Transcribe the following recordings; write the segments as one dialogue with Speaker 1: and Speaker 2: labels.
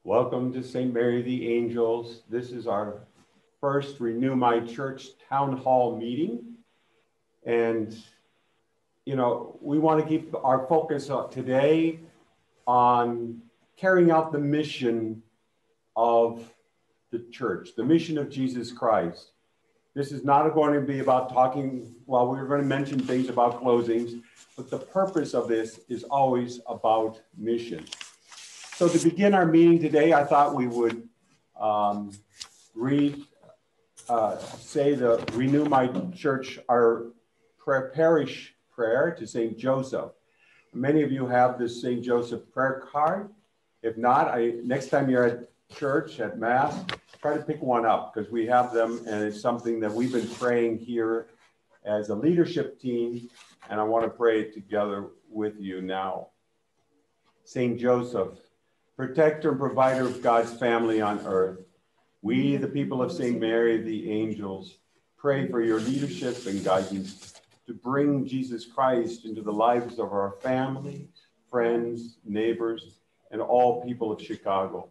Speaker 1: Welcome to St. Mary the Angels. This is our first Renew My Church Town Hall meeting. And, you know, we want to keep our focus today on carrying out the mission of the church, the mission of Jesus Christ. This is not going to be about talking, well, we're going to mention things about closings, but the purpose of this is always about mission. So to begin our meeting today, I thought we would say the Renew My Church, our parish prayer to St. Joseph. Many of you have this St. Joseph prayer card. If not, next time you're at church, at Mass, try to pick one up because we have them and it's something that we've been praying here as a leadership team, and I want to pray it together with you now. St. Joseph, protector and provider of God's family on earth, we, the people of St. Mary, the angels, pray for your leadership and guidance to bring Jesus Christ into the lives of our family, friends, neighbors, and all people of Chicago.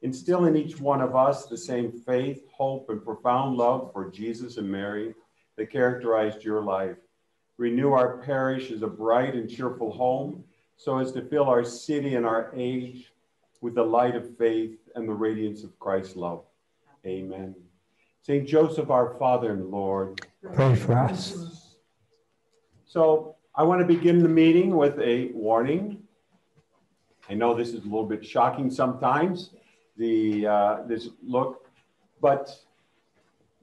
Speaker 1: Instill in each one of us the same faith, hope, and profound love for Jesus and Mary that characterized your life. Renew our parish as a bright and cheerful home so as to fill our city and our age with the light of faith and the radiance of Christ's love. Amen. St. Joseph, our Father and Lord,
Speaker 2: pray for us.
Speaker 1: So I want to begin the meeting with a warning. I know this is a little bit shocking sometimes, this look, but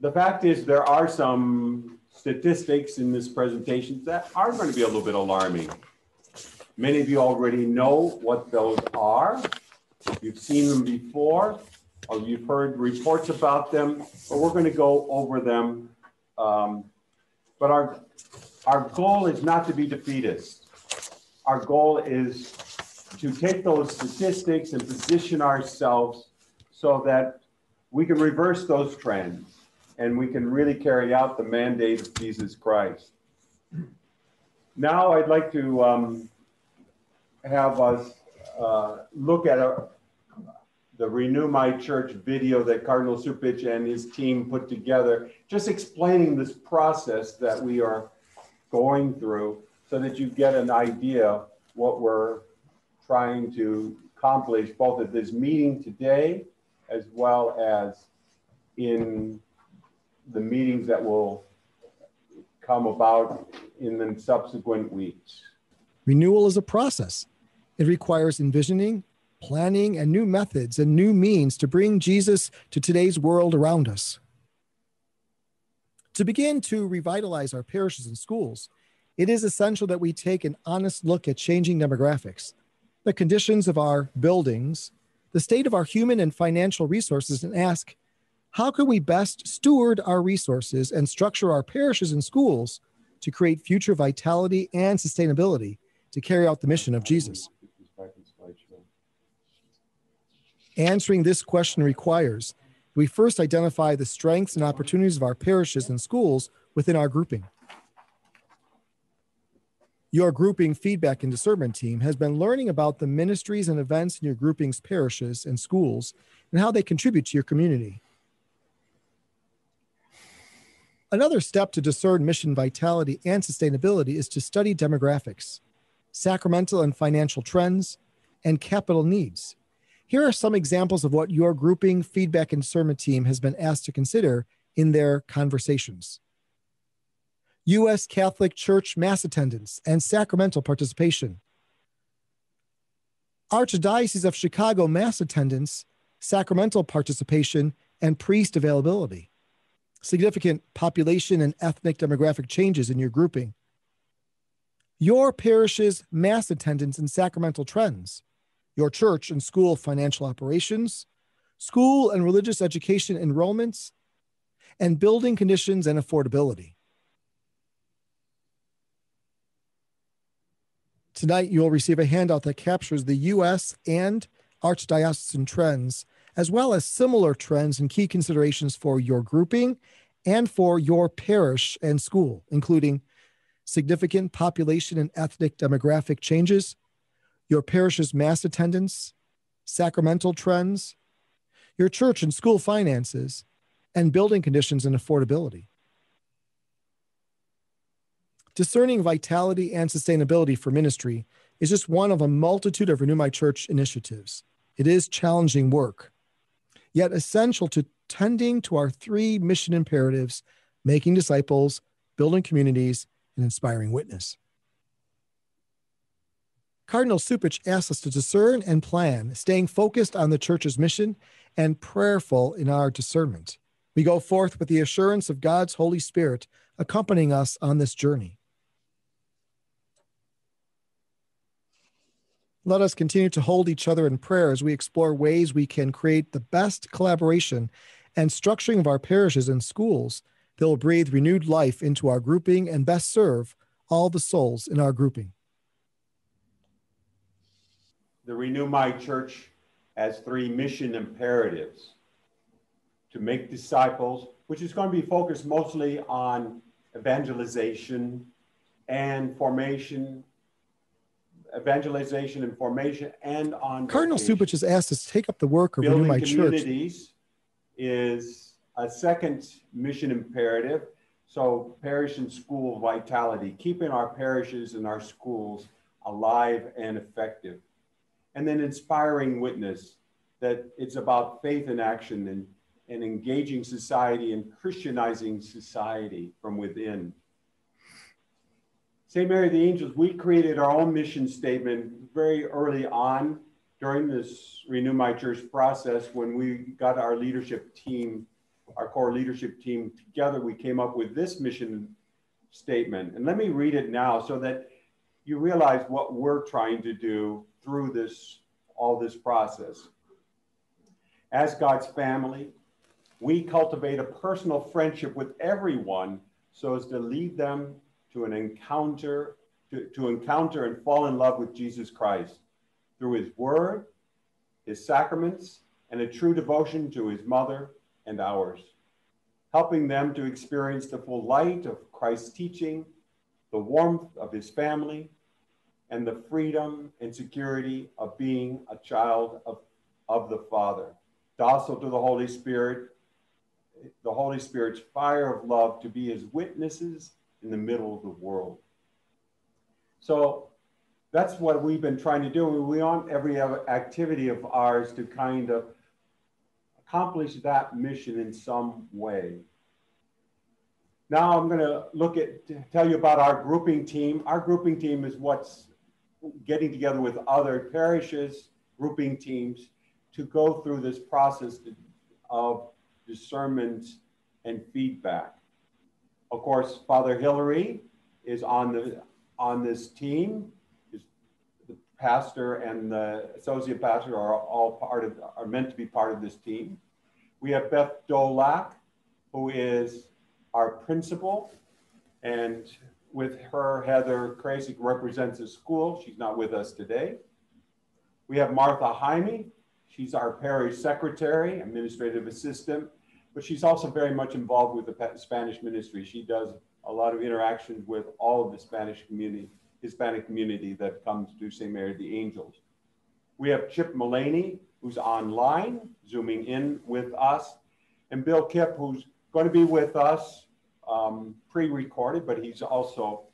Speaker 1: the fact is there are some statistics in this presentation that are going to be a little bit alarming. Many of you already know what those are. You've seen them before, or you've heard reports about them, but we're going to go over them. But our goal is not to be defeatist. Our goal is to take those statistics and position ourselves so that we can reverse those trends and we can really carry out the mandate of Jesus Christ. Now I'd like to have us look at the Renew My Church video that Cardinal Supich and his team put together, just explaining this process that we are going through so that you get an idea what we're trying to accomplish both at this meeting today as well as in the meetings that will come about in the subsequent weeks.
Speaker 2: Renewal is a process. It requires envisioning, planning, and new methods and new means to bring Jesus to today's world around us. To begin to revitalize our parishes and schools, it is essential that we take an honest look at changing demographics, the conditions of our buildings, the state of our human and financial resources, and ask, how can we best steward our resources and structure our parishes and schools to create future vitality and sustainability to carry out the mission of Jesus? Answering this question requires we first identify the strengths and opportunities of our parishes and schools within our grouping. Your grouping feedback and discernment team has been learning about the ministries and events in your grouping's parishes and schools and how they contribute to your community. Another step to discern mission vitality and sustainability is to study demographics, sacramental and financial trends, and capital needs. Here are some examples of what your grouping feedback and discernment team has been asked to consider in their conversations. U.S. Catholic Church mass attendance and sacramental participation. Archdiocese of Chicago mass attendance, sacramental participation, and priest availability. Significant population and ethnic demographic changes in your grouping. Your parish's mass attendance and sacramental trends. Your church and school financial operations, school and religious education enrollments, and building conditions and affordability. Tonight, you'll receive a handout that captures the U.S. and archdiocesan trends, as well as similar trends and key considerations for your grouping and for your parish and school, including significant population and ethnic demographic changes, your parish's mass attendance, sacramental trends, your church and school finances, and building conditions and affordability. Discerning vitality and sustainability for ministry is just one of a multitude of Renew My Church initiatives. It is challenging work, yet essential to tending to our three mission imperatives: making disciples, building communities, and inspiring witness. Cardinal Supich asks us to discern and plan, staying focused on the church's mission and prayerful in our discernment. We go forth with the assurance of God's Holy Spirit accompanying us on this journey. Let us continue to hold each other in prayer as we explore ways we can create the best collaboration and structuring of our parishes and schools that will breathe renewed life into our grouping and best serve all the souls in our grouping.
Speaker 1: The Renew My Church has three mission imperatives: to make disciples, which is going to be focused mostly on evangelization and formation, and on
Speaker 2: Cardinal Supich has asked us to take up the work of
Speaker 1: Building
Speaker 2: Renew My Church.
Speaker 1: communities is a second mission imperative. So parish and school vitality, keeping our parishes and our schools alive and effective. And then inspiring witness, that it's about faith in action and engaging society and Christianizing society from within. St. Mary of the Angels, we created our own mission statement very early on during this Renew My Church process. When we got our leadership team, our core leadership team together, we came up with this mission statement. And let me read it now so that you realize what we're trying to do through all this process. As God's family, we cultivate a personal friendship with everyone so as to lead them to an encounter, to encounter and fall in love with Jesus Christ through his word, his sacraments, and a true devotion to his mother and ours, helping them to experience the full light of Christ's teaching, the warmth of his family, and the freedom and security of being a child of the Father, docile to the Holy Spirit, the Holy Spirit's fire of love, to be his witnesses in the middle of the world. So that's what we've been trying to do. We want every activity of ours to kind of accomplish that mission in some way. Now I'm going to tell you about our grouping team. Our grouping team is what's getting together with other parishes, grouping teams, to go through this process of discernment and feedback. Of course, Father Hilary is on this team. The pastor and the associate pastor are meant to be part of this team. We have Beth Dolak, who is our principal, and with her, Heather Krasik represents the school. She's not with us today. We have Martha Jaime. She's our parish secretary, administrative assistant, but she's also very much involved with the Spanish ministry. She does a lot of interactions with all of the Hispanic community that comes to St. Mary of the Angels. We have Chip Mullaney, who's online, zooming in with us, and Bill Kipp, who's going to be with us, pre-recorded, but he's also,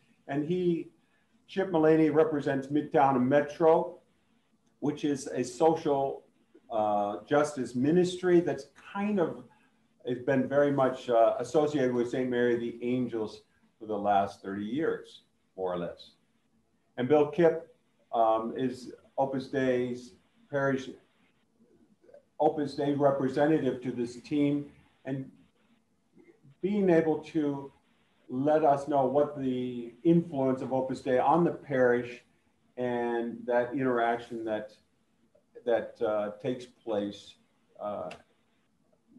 Speaker 1: Chip Mullaney represents Midtown and Metro, which is a social justice ministry that's has been very much associated with St. Mary of the Angels for the last 30 years, more or less. And Bill Kipp is Opus Dei's representative to this team, and being able to let us know what the influence of Opus Dei on the parish and that interaction that takes place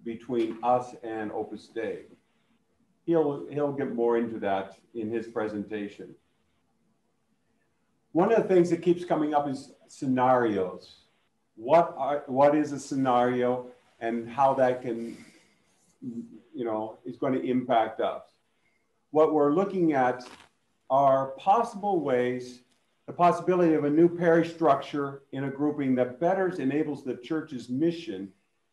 Speaker 1: between us and Opus Dei. He'll get more into that in his presentation. One of the things that keeps coming up is scenarios. What is a scenario and how that can, is going to impact us? What we're looking at are possible ways the possibility of a new parish structure in a grouping that better enables the church's mission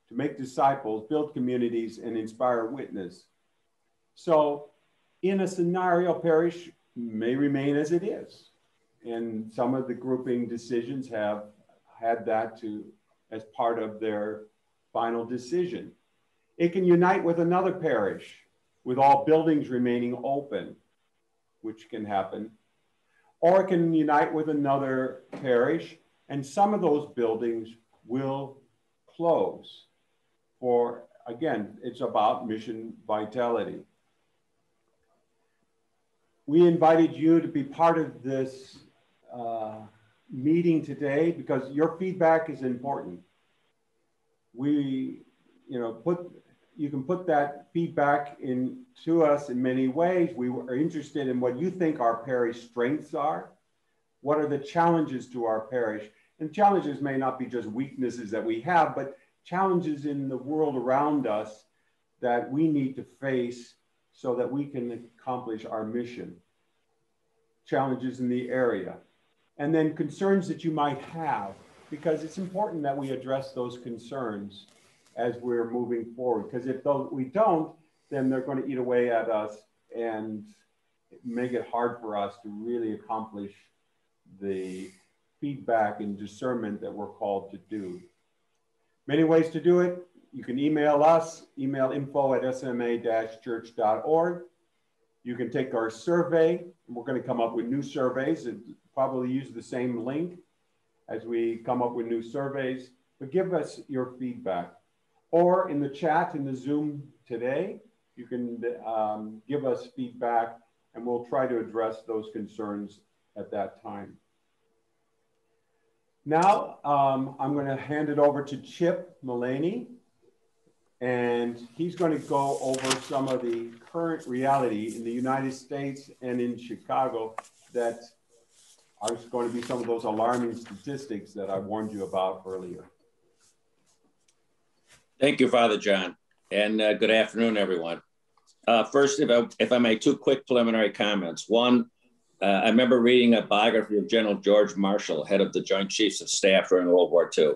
Speaker 1: to make disciples, build communities, and inspire witness. So in a scenario, parish may remain as it is. And some of the grouping decisions have had that as part of their final decision. It can unite with another parish with all buildings remaining open, which can happen. Or it can unite with another parish, and some of those buildings will close. For, again, it's about mission vitality. We invited you to be part of this meeting today because your feedback is important. You can put that feedback to us in many ways. We are interested in what you think our parish strengths are. What are the challenges to our parish? And challenges may not be just weaknesses that we have, but challenges in the world around us that we need to face so that we can accomplish our mission. Challenges in the area. And then concerns that you might have, because it's important that we address those concerns as we're moving forward. Because if we don't, then they're going to eat away at us and make it hard for us to really accomplish the feedback and discernment that we're called to do. Many ways to do it. You can email us, email info@sma-church.org. You can take our survey. We're going to come up with new surveys and probably use the same link as we come up with new surveys, but give us your feedback. Or in the chat in the Zoom today, you can give us feedback and we'll try to address those concerns at that time. Now, I'm going to hand it over to Chip Mullaney, and he's going to go over some of the current reality in the United States and in Chicago that are going to be some of those alarming statistics that I warned you about earlier.
Speaker 3: Thank you, Father John, and good afternoon, everyone. First, if I may, two quick preliminary comments. One, I remember reading a biography of General George Marshall, head of the Joint Chiefs of Staff during World War II.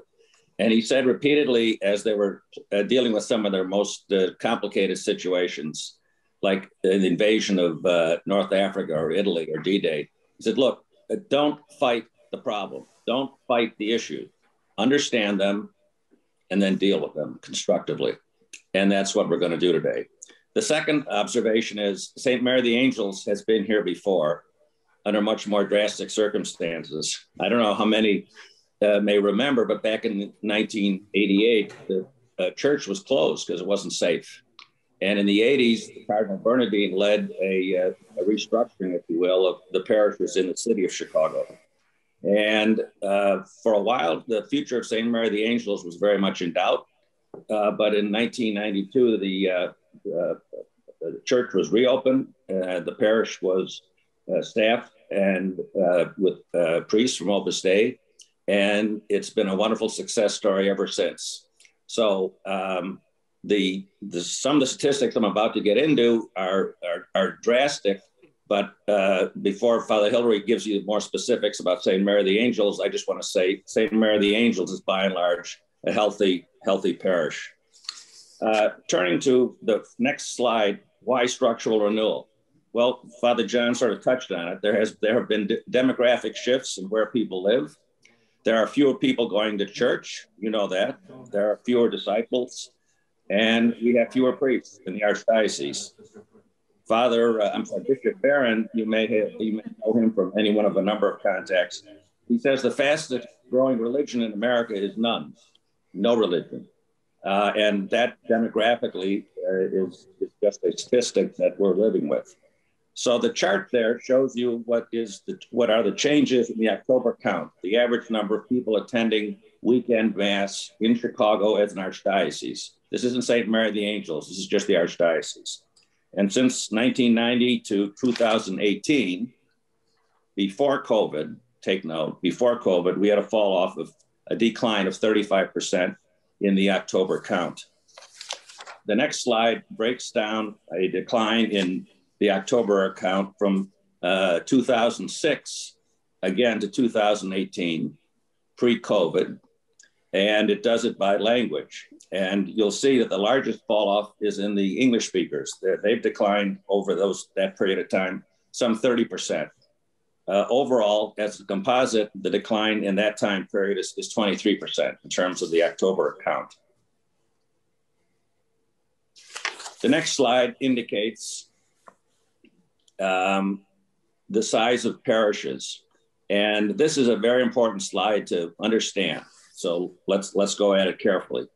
Speaker 3: And he said repeatedly, as they were dealing with some of their most complicated situations, like the invasion of North Africa or Italy or D-Day, he said, look, don't fight the problem. Don't fight the issue. Understand them and then deal with them constructively. And that's what we're going to do today. The second observation is St. Mary the Angels has been here before under much more drastic circumstances. I don't know how many may remember, but back in 1988, the church was closed because it wasn't safe. And in the 80s, Cardinal Bernardine led a restructuring, if you will, of the parishes in the city of Chicago. And for a while, the future of St. Mary the Angels was very much in doubt. But in 1992, the church was reopened. The parish was staffed and with priests from Opus Dei. And it's been a wonderful success story ever since. So some of the statistics I'm about to get into are drastic, but before Father Hilary gives you more specifics about St. Mary the Angels, I just want to say St. Mary the Angels is by and large a healthy parish. Turning to the next slide, why structural renewal? Well, Father John sort of touched on it. There have been demographic shifts in where people live. There are fewer people going to church, you know that. There are fewer disciples, and we have fewer priests in the archdiocese. Bishop Barron, you may know him from any one of a number of contacts. He says the fastest growing religion in America is none, no religion. And that demographically is just a statistic that we're living with. So the chart there shows you what are the changes in the October count, the average number of people attending weekend mass in Chicago as an archdiocese. This isn't St. Mary the Angels, this is just the archdiocese. And since 1990 to 2018, before COVID, take note, before COVID, we had a fall off of a decline of 35% in the October count. The next slide breaks down a decline in the October account from 2006 again to 2018, pre-COVID, and it does it by language. And you'll see that the largest fall off is in the English speakers. They've declined over that period of time, some 30%. Overall, as a composite, the decline in that time period is 23% in terms of the October count. The next slide indicates the size of parishes. And this is a very important slide to understand. So let's go at it carefully.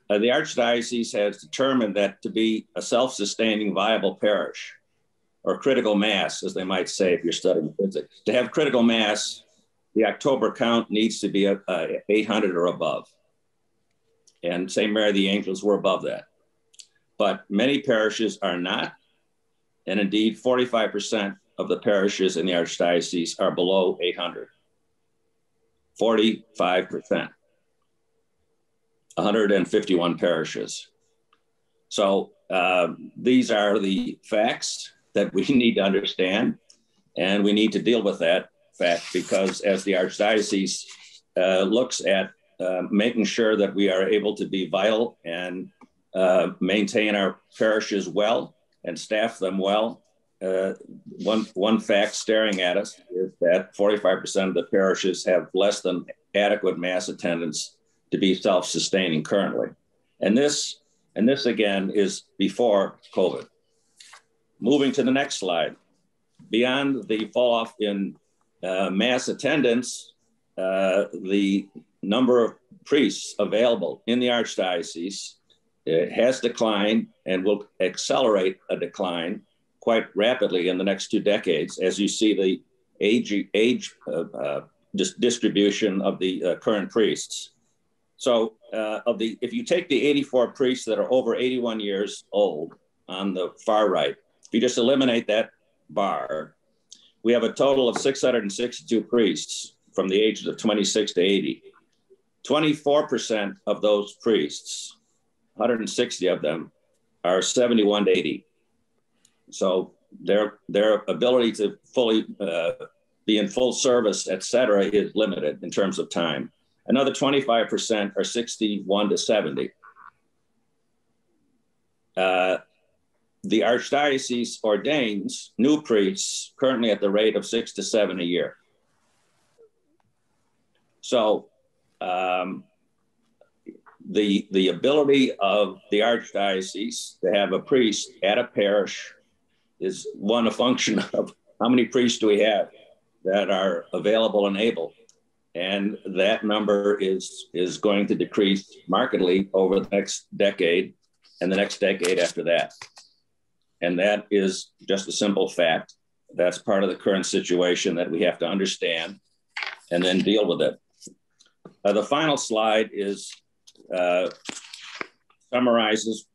Speaker 3: The Archdiocese has determined that to be a self-sustaining viable parish, or critical mass, as they might say if you're studying physics, to have critical mass, the October count needs to be 800 or above. And St. Mary of the Angels, we're above that. But many parishes are not. And indeed, 45% of the parishes in the Archdiocese are below 800. 45%. 151 parishes. So these are the facts that we need to understand, and we need to deal with that fact, because as the Archdiocese looks at making sure that we are able to be vital and maintain our parishes well and staff them well, one fact staring at us is that 45% of the parishes have less than adequate mass attendance to be self-sustaining currently. And this again is before COVID. Moving to the next slide. Beyond the fall off in mass attendance, the number of priests available in the Archdiocese has declined and will accelerate a decline quite rapidly in the next 2 decades, as you see the age distribution of the current priests. So if you take the 84 priests that are over 81 years old on the far right, if you just eliminate that bar, we have a total of 662 priests from the ages of 26 to 80. 24% of those priests, 160 of them, are 71 to 80. So their ability to fully be in full service, et cetera, is limited in terms of time. Another 25% are 61 to 70. The Archdiocese ordains new priests currently at the rate of 6 to 7 a year. So the ability of the Archdiocese to have a priest at a parish is a function of how many priests do we have that are available and able. And that number is going to decrease markedly over the next decade and the next decade after that. And that is just a simple fact. That's part of the current situation that we have to understand and then deal with it. The final slide summarizes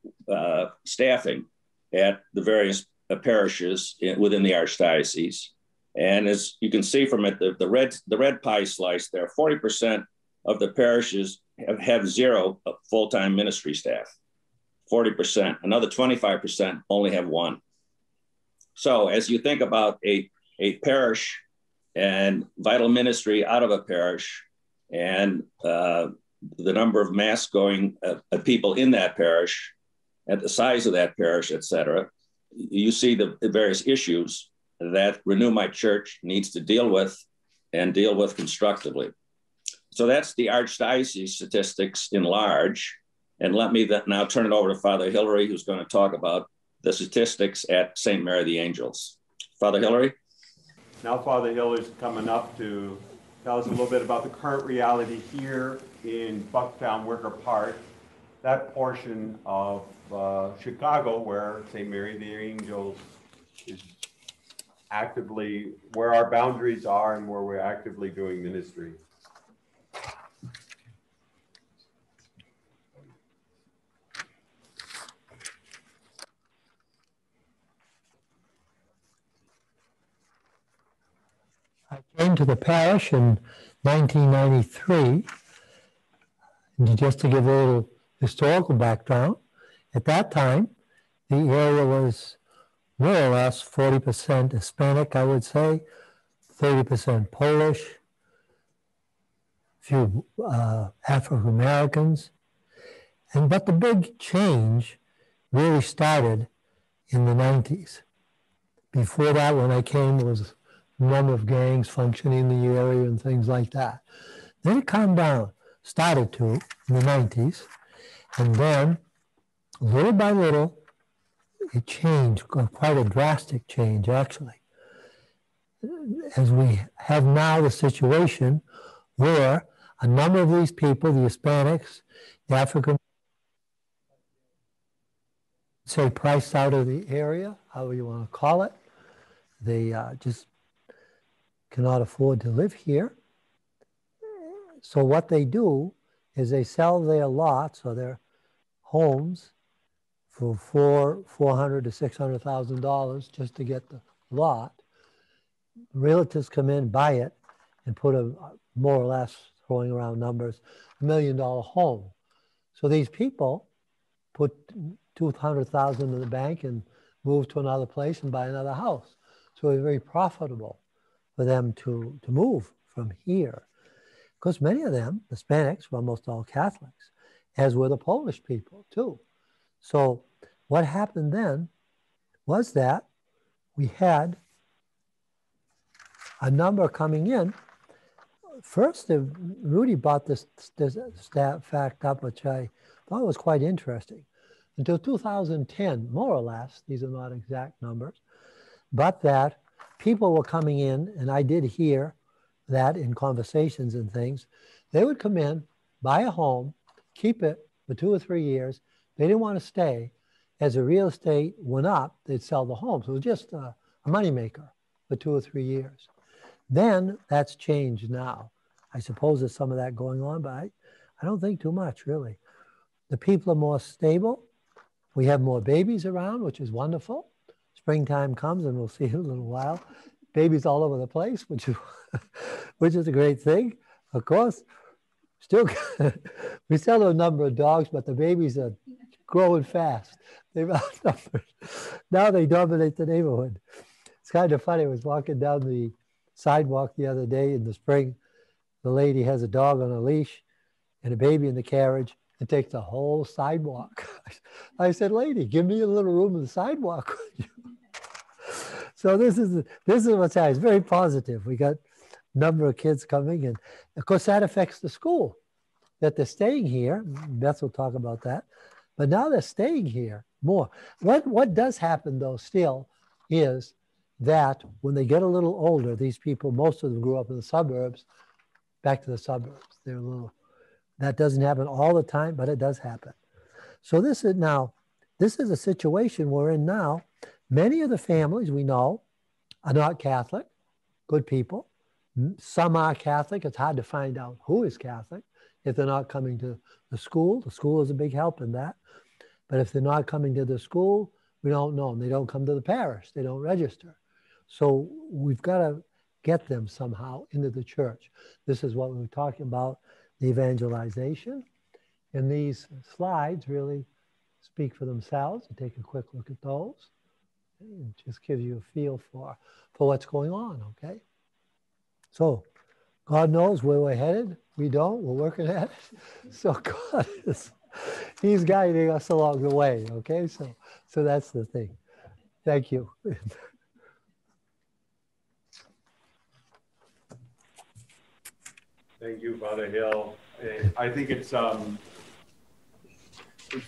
Speaker 3: staffing at the various parishes within the Archdiocese. And as you can see from it, the red pie slice there, 40% of the parishes have 0 full-time ministry staff. 40%, another 25% only have 1. So as you think about a parish and vital ministry out of a parish and the number of mass going people in that parish, at the size of that parish, et cetera, you see the various issues that Renew My Church needs to deal with and deal with constructively. So that's the Archdiocese statistics in large. And let me now turn it over to Father Hillary, who's going to talk about the statistics at St. Mary of the Angels. Father Hillary?
Speaker 1: Now Father Hillary's coming up to tell us a little bit about the current reality here in Bucktown, Wicker Park, that portion of Chicago where St. Mary of the Angels is actively, where our boundaries are and where we're actively doing ministry.
Speaker 4: I came to the parish in 1993, and just to give a little historical background, at that time, the area was more or less 40% Hispanic, I would say, 30% Polish, few African Americans, but the big change really started in the 90s. Before that, when I came, was a number of gangs functioning in the area and things like that. Then it calmed down, started to in the 90s, and then little by little, it changed, quite a drastic change actually. As we have now the situation where a number of these people, the Hispanics, the African, say priced out of the area, however you want to call it, they just cannot afford to live here. So what they do is they sell their lots or their homes for $400,000 to $600,000 just to get the lot. Realtors come in, buy it, and put a more or less, throwing around numbers, $1 million home. So these people put $200,000 in the bank and move to another place and buy another house. So it's very profitable for them to move from here. Because many of them, Hispanics, were almost all Catholics, as were the Polish people too. So what happened then was that we had a number coming in. First, Rudy brought this fact up, which I thought was quite interesting. Until 2010, more or less, these are not exact numbers, but that people were coming in, and I did hear that in conversations and things, they would come in, buy a home, keep it for 2 or 3 years. They didn't want to stay. As the real estate went up, they'd sell the home. So it was just a moneymaker for 2 or 3 years. Then that's changed now. I suppose there's some of that going on, but I don't think too much, really. The people are more stable. We have more babies around, which is wonderful. Springtime comes, and we'll see in a little while. Babies all over the place, which is a great thing. Of course, still, we still have a number of dogs, but the babies are growing fast. They've outnumbered. Now they dominate the neighborhood. It's kind of funny. I was walking down the sidewalk the other day in the spring. The lady has a dog on a leash and a baby in the carriage. It takes the whole sidewalk. I said, lady, give me a little room on the sidewalk. So this is what's happening. It's very positive. We got a number of kids coming, and of course that affects the school, that they're staying here. Beth will talk about that. But now they're staying here more. What does happen though still is that when they get a little older, these people, most of them grew up in the suburbs, back to the suburbs. They're a little, that doesn't happen all the time, but it does happen. So this is a situation we're in now. Many of the families we know are not Catholic, good people. Some are Catholic. It's hard to find out who is Catholic if they're not coming to the school. The school is a big help in that. But if they're not coming to the school, we don't know them. They don't come to the parish. They don't register. So we've got to get them somehow into the church. This is what we were talking about, the evangelization. And these slides really speak for themselves. You take a quick look at those. It just gives you a feel for what's going on, okay? So God knows where we're headed. We don't. We're working at it. So God He's guiding us along the way, okay? So that's the thing. Thank you.
Speaker 1: Thank you, Father Hill. I think it's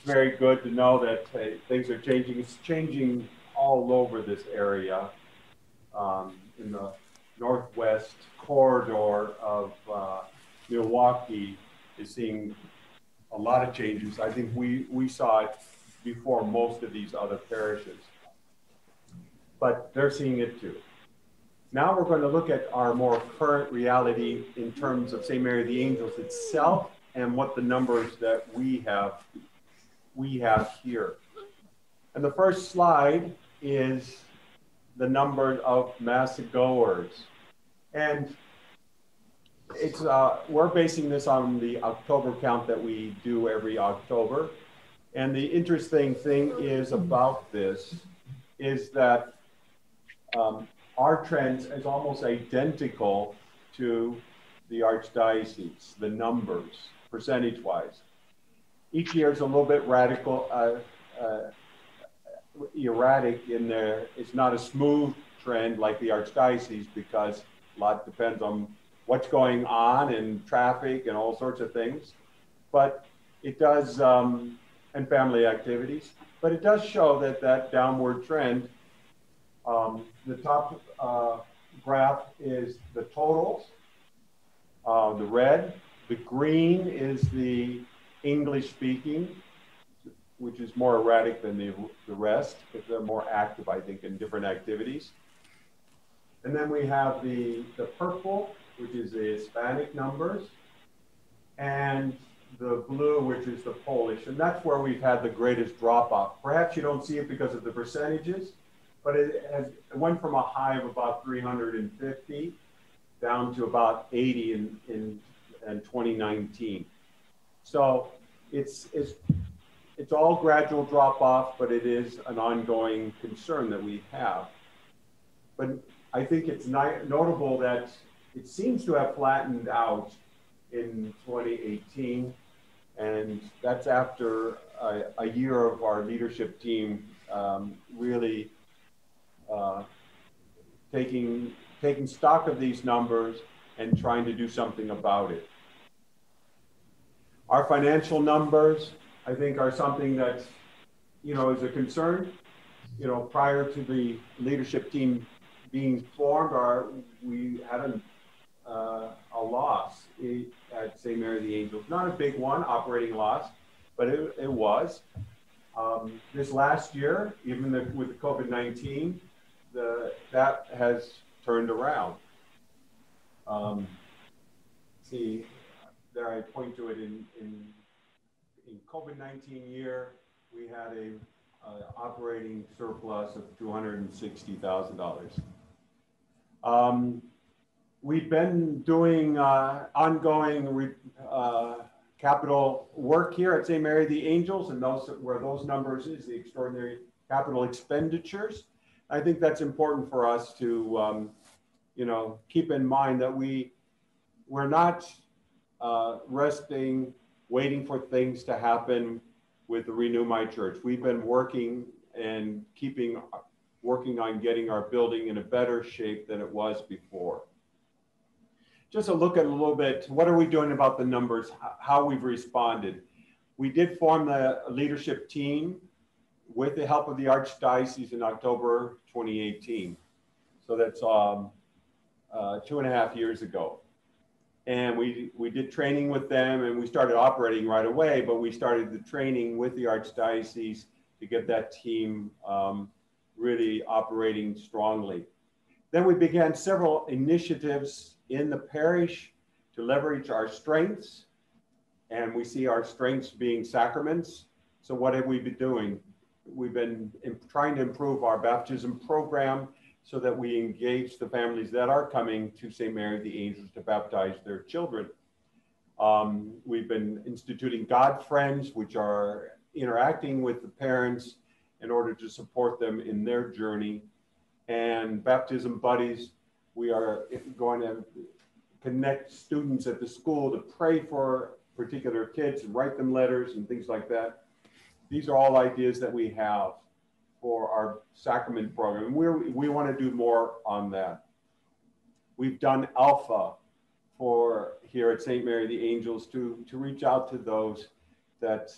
Speaker 1: very good to know that things are changing. It's changing all over this area. In the northwest corridor of Milwaukee is seeing a lot of changes. I think we saw it before most of these other parishes, but they're seeing it too. Now we're going to look at our more current reality in terms of St. Mary of the Angels itself and what the numbers that we have here. And the first slide is the number of mass goers. And it's we're basing this on the October count that we do every October. And the interesting thing is about this is that our trend is almost identical to the archdiocese, the numbers, percentage-wise. Each year is a little bit erratic in there. It's not a smooth trend like the archdiocese because a lot depends on what's going on in traffic and all sorts of things. But it does, and family activities, but it does show that downward trend. The top graph is the totals, the red. The green is the English speaking, which is more erratic than the rest, because they're more active, I think, in different activities. And then we have the purple, which is the Hispanic numbers, and the blue, which is the Polish. And that's where we've had the greatest drop off. Perhaps you don't see it because of the percentages, but it went from a high of about 350 down to about 80 in 2019. So it's all gradual drop off, but it is an ongoing concern that we have. But I think it's notable that it seems to have flattened out in 2018. And that's after a year of our leadership team really taking stock of these numbers and trying to do something about it. Our financial numbers, I think, are something that, is a concern. Prior to the leadership team being formed, we had a loss at St. Mary the Angels. Not a big one, operating loss, but it was. This last year, even with COVID-19, that has turned around. See, there I point to it in COVID-19 year, we had a operating surplus of $260,000. We've been doing ongoing capital work here at St. Mary the Angels, and where those numbers is the extraordinary capital expenditures. I think that's important for us to keep in mind that we're not resting, waiting for things to happen with the Renew My Church. We've been working on getting our building in a better shape than it was before. Just a look at a little bit, what are we doing about the numbers, how we've responded. We did form the leadership team with the help of the Archdiocese in October 2018. So that's 2.5 years ago. And we did training with them, and we started operating right away, but we started the training with the Archdiocese to get that team really operating strongly. Then we began several initiatives in the parish to leverage our strengths, and we see our strengths being sacraments. So what have we been doing? We've been trying to improve our baptism program so that we engage the families that are coming to St. Mary the Angels to baptize their children. We've been instituting God Friends, which are interacting with the parents in order to support them in their journey. And baptism buddies, we are going to connect students at the school to pray for particular kids and write them letters and things like that. These are all ideas that we have for our sacrament program. We want to do more on that. We've done Alpha for here at St. Mary the Angels to reach out to those that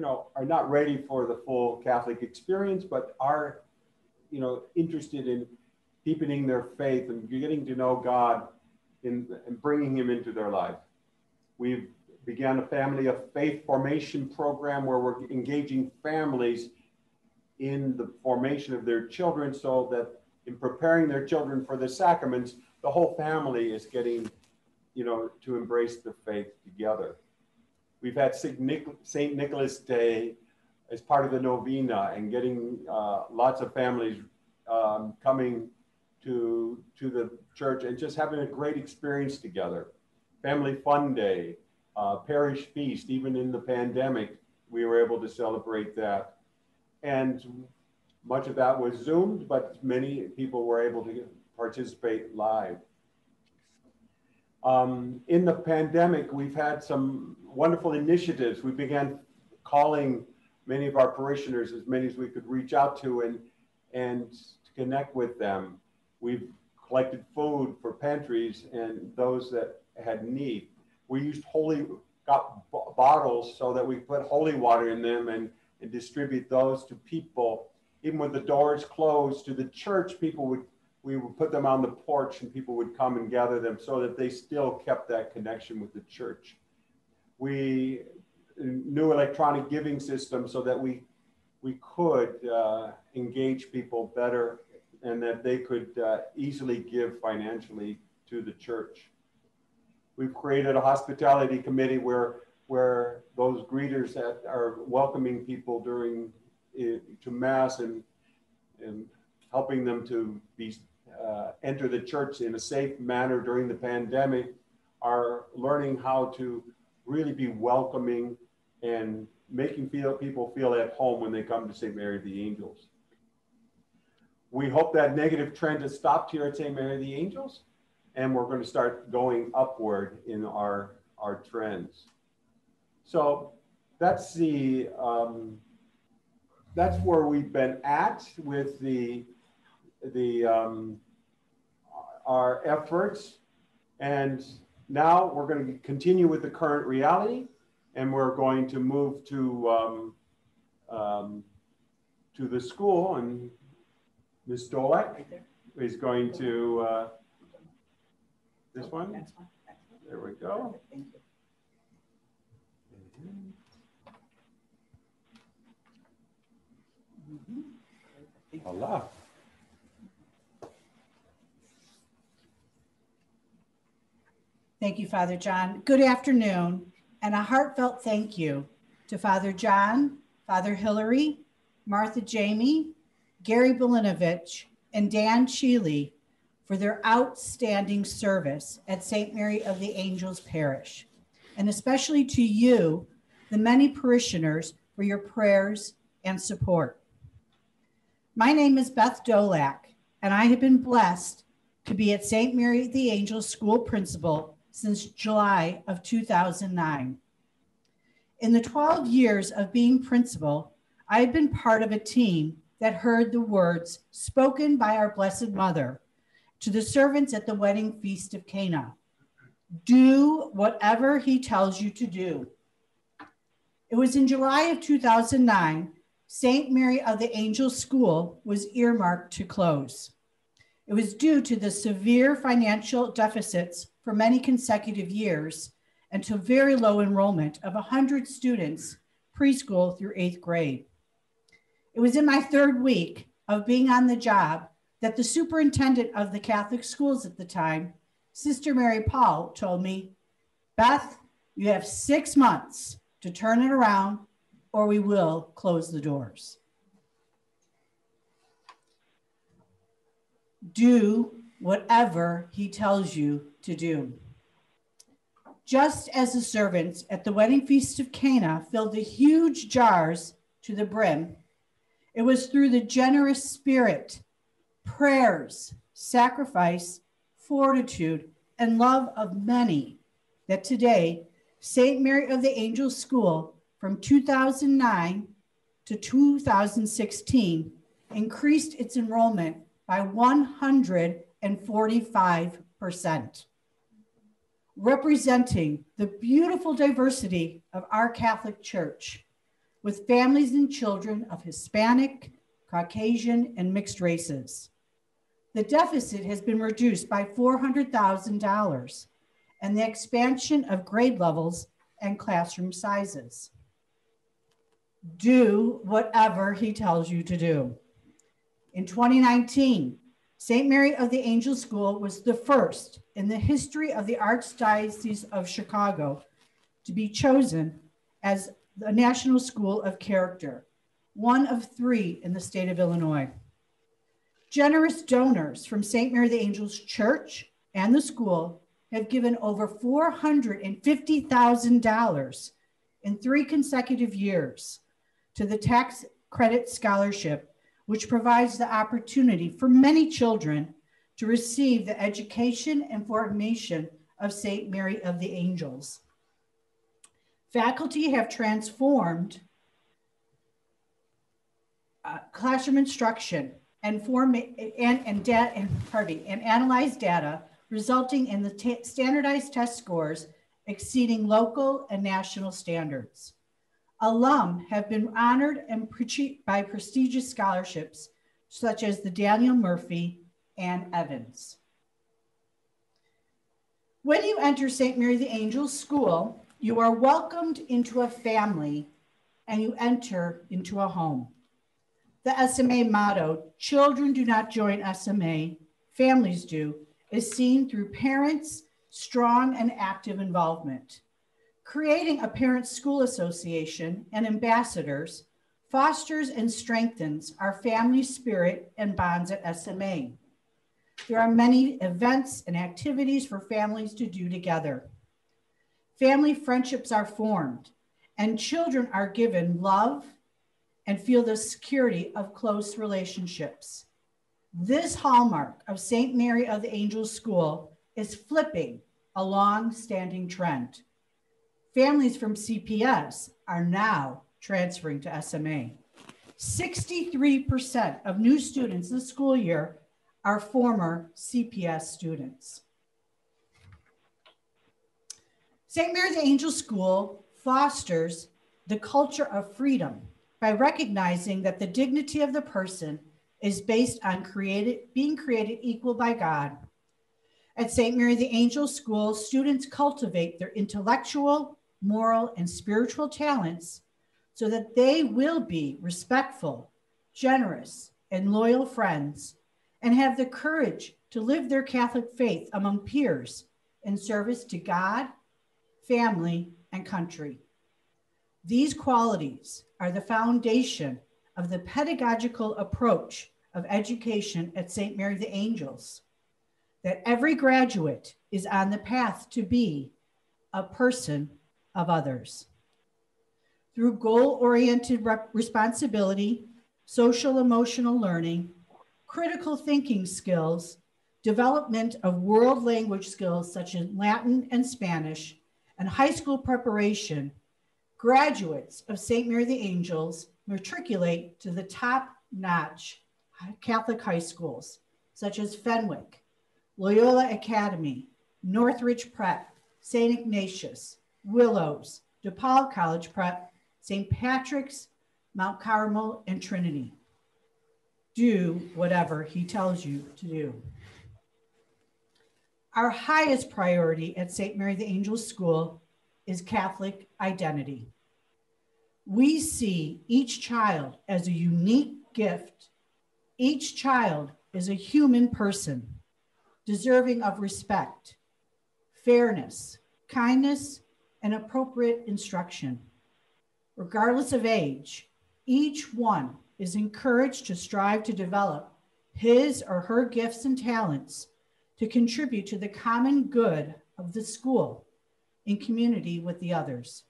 Speaker 1: are not ready for the full Catholic experience, but are interested in deepening their faith and getting to know God and bringing him into their life. We've began a family of faith formation program where we're engaging families in the formation of their children, so that in preparing their children for the sacraments, the whole family is getting, to embrace the faith together. We've had St. Nicholas Day as part of the novena and getting lots of families coming to the church and just having a great experience together. Family Fun Day, Parish Feast, even in the pandemic, we were able to celebrate that. And Much of that was Zoomed, but many people were able to participate live. In the pandemic, we've had some wonderful initiatives. We began calling many of our parishioners, as many as we could reach out to, and to connect with them. We've collected food for pantries and those that had need. We used got bottles so that we put holy water in them and distribute those to people. Even with the doors closed to the church, we would put them on the porch and people would come and gather them so that they still kept that connection with the church. We new electronic giving system so that we could engage people better and that they could easily give financially to the church. We've created a hospitality committee where those greeters that are welcoming people to Mass and helping them to enter the church in a safe manner during the pandemic are learning how to really be welcoming and making people feel at home when they come to St. Mary of the Angels. We hope that negative trend has stopped here at St. Mary of the Angels, and we're going to start going upward in our trends. So that's that's where we've been at with our efforts, and now we're going to continue with the current reality, and we're going to move to the school, and Ms. Dolak is going to this one. There we go.
Speaker 5: Thank you.
Speaker 1: Allah.
Speaker 5: Thank you, Father John. Good afternoon, and a heartfelt thank you to Father John, Father Hillary, Martha Jamie, Gary Bilinovich, and Dan Sheely for their outstanding service at St. Mary of the Angels Parish, and especially to you, the many parishioners, for your prayers and support. My name is Beth Dolak, and I have been blessed to be at St. Mary of the Angels School Principal since July of 2009. In the 12 years of being principal, I have been part of a team that heard the words spoken by our Blessed Mother to the servants at the wedding feast of Cana. Do whatever he tells you to do. It was in July of 2009, St. Mary of the Angels School was earmarked to close. It was due to the severe financial deficits for many consecutive years and to very low enrollment of 100 students, preschool through 8th grade. It was in my third week of being on the job that the superintendent of the Catholic schools at the time, Sister Mary Paul, told me, Beth, you have 6 months to turn it around or we will close the doors. Do whatever he tells you to do. Just as the servants at the wedding feast of Cana filled the huge jars to the brim, it was through the generous spirit, prayers, sacrifice, fortitude, and love of many that today St. Mary of the Angels School from 2009 to 2016 increased its enrollment by 145%, representing the beautiful diversity of our Catholic Church, with families and children of Hispanic, Caucasian, and mixed races. The deficit has been reduced by $400,000 and the expansion of grade levels and classroom sizes. Do whatever he tells you to do. In 2019, St. Mary of the Angels School was the first in the history of the Archdiocese of Chicago to be chosen as the National School of Character, one of 3 in the state of Illinois. Generous donors from St. Mary of the Angels Church and the school have given over $450,000 in 3 consecutive years to the tax credit scholarship, which provides the opportunity for many children to receive the education and formation of St. Mary of the Angels. Faculty have transformed classroom instruction and analyzed data, resulting in the standardized test scores exceeding local and national standards. Alum have been honored and by prestigious scholarships, such as the Daniel Murphy and Evans. When you enter St. Mary the Angels School, you are welcomed into a family and you enter into a home. The SMA motto, "Children do not join SMA, families do," is seen through parents' strong and active involvement. Creating a parent school association and ambassadors fosters and strengthens our family spirit and bonds at SMA. There are many events and activities for families to do together. Family friendships are formed, and children are given love and feel the security of close relationships. This hallmark of St. Mary of the Angels School is flipping a long-standing trend. Families from CPS are now transferring to SMA. 63% of new students this school year are former CPS students. St. Mary the Angels School fosters the culture of freedom by recognizing that the dignity of the person is based on being created equal by God. At St. Mary the Angels School, students cultivate their intellectual, moral, and spiritual talents so that they will be respectful, generous, and loyal friends, and have the courage to live their Catholic faith among peers in service to God, family, and country. These qualities are the foundation of the pedagogical approach of education at St. Mary the Angels, that every graduate is on the path to be a person of others. Through goal-oriented responsibility, social emotional learning, critical thinking skills, development of world language skills such as Latin and Spanish, and high school preparation, graduates of St. Mary the Angels matriculate to the top-notch Catholic high schools, such as Fenwick, Loyola Academy, Northridge Prep, St. Ignatius, Willows, DePaul College Prep, St. Patrick's, Mount Carmel, and Trinity. Do whatever he tells you to do. Our highest priority at St. Mary the Angels School is Catholic identity. We see each child as a unique gift. Each child is a human person, deserving of respect, fairness, kindness, and appropriate instruction. Regardless of age, each one is encouraged to strive to develop his or her gifts and talents to contribute to the common good of the school in community with the others.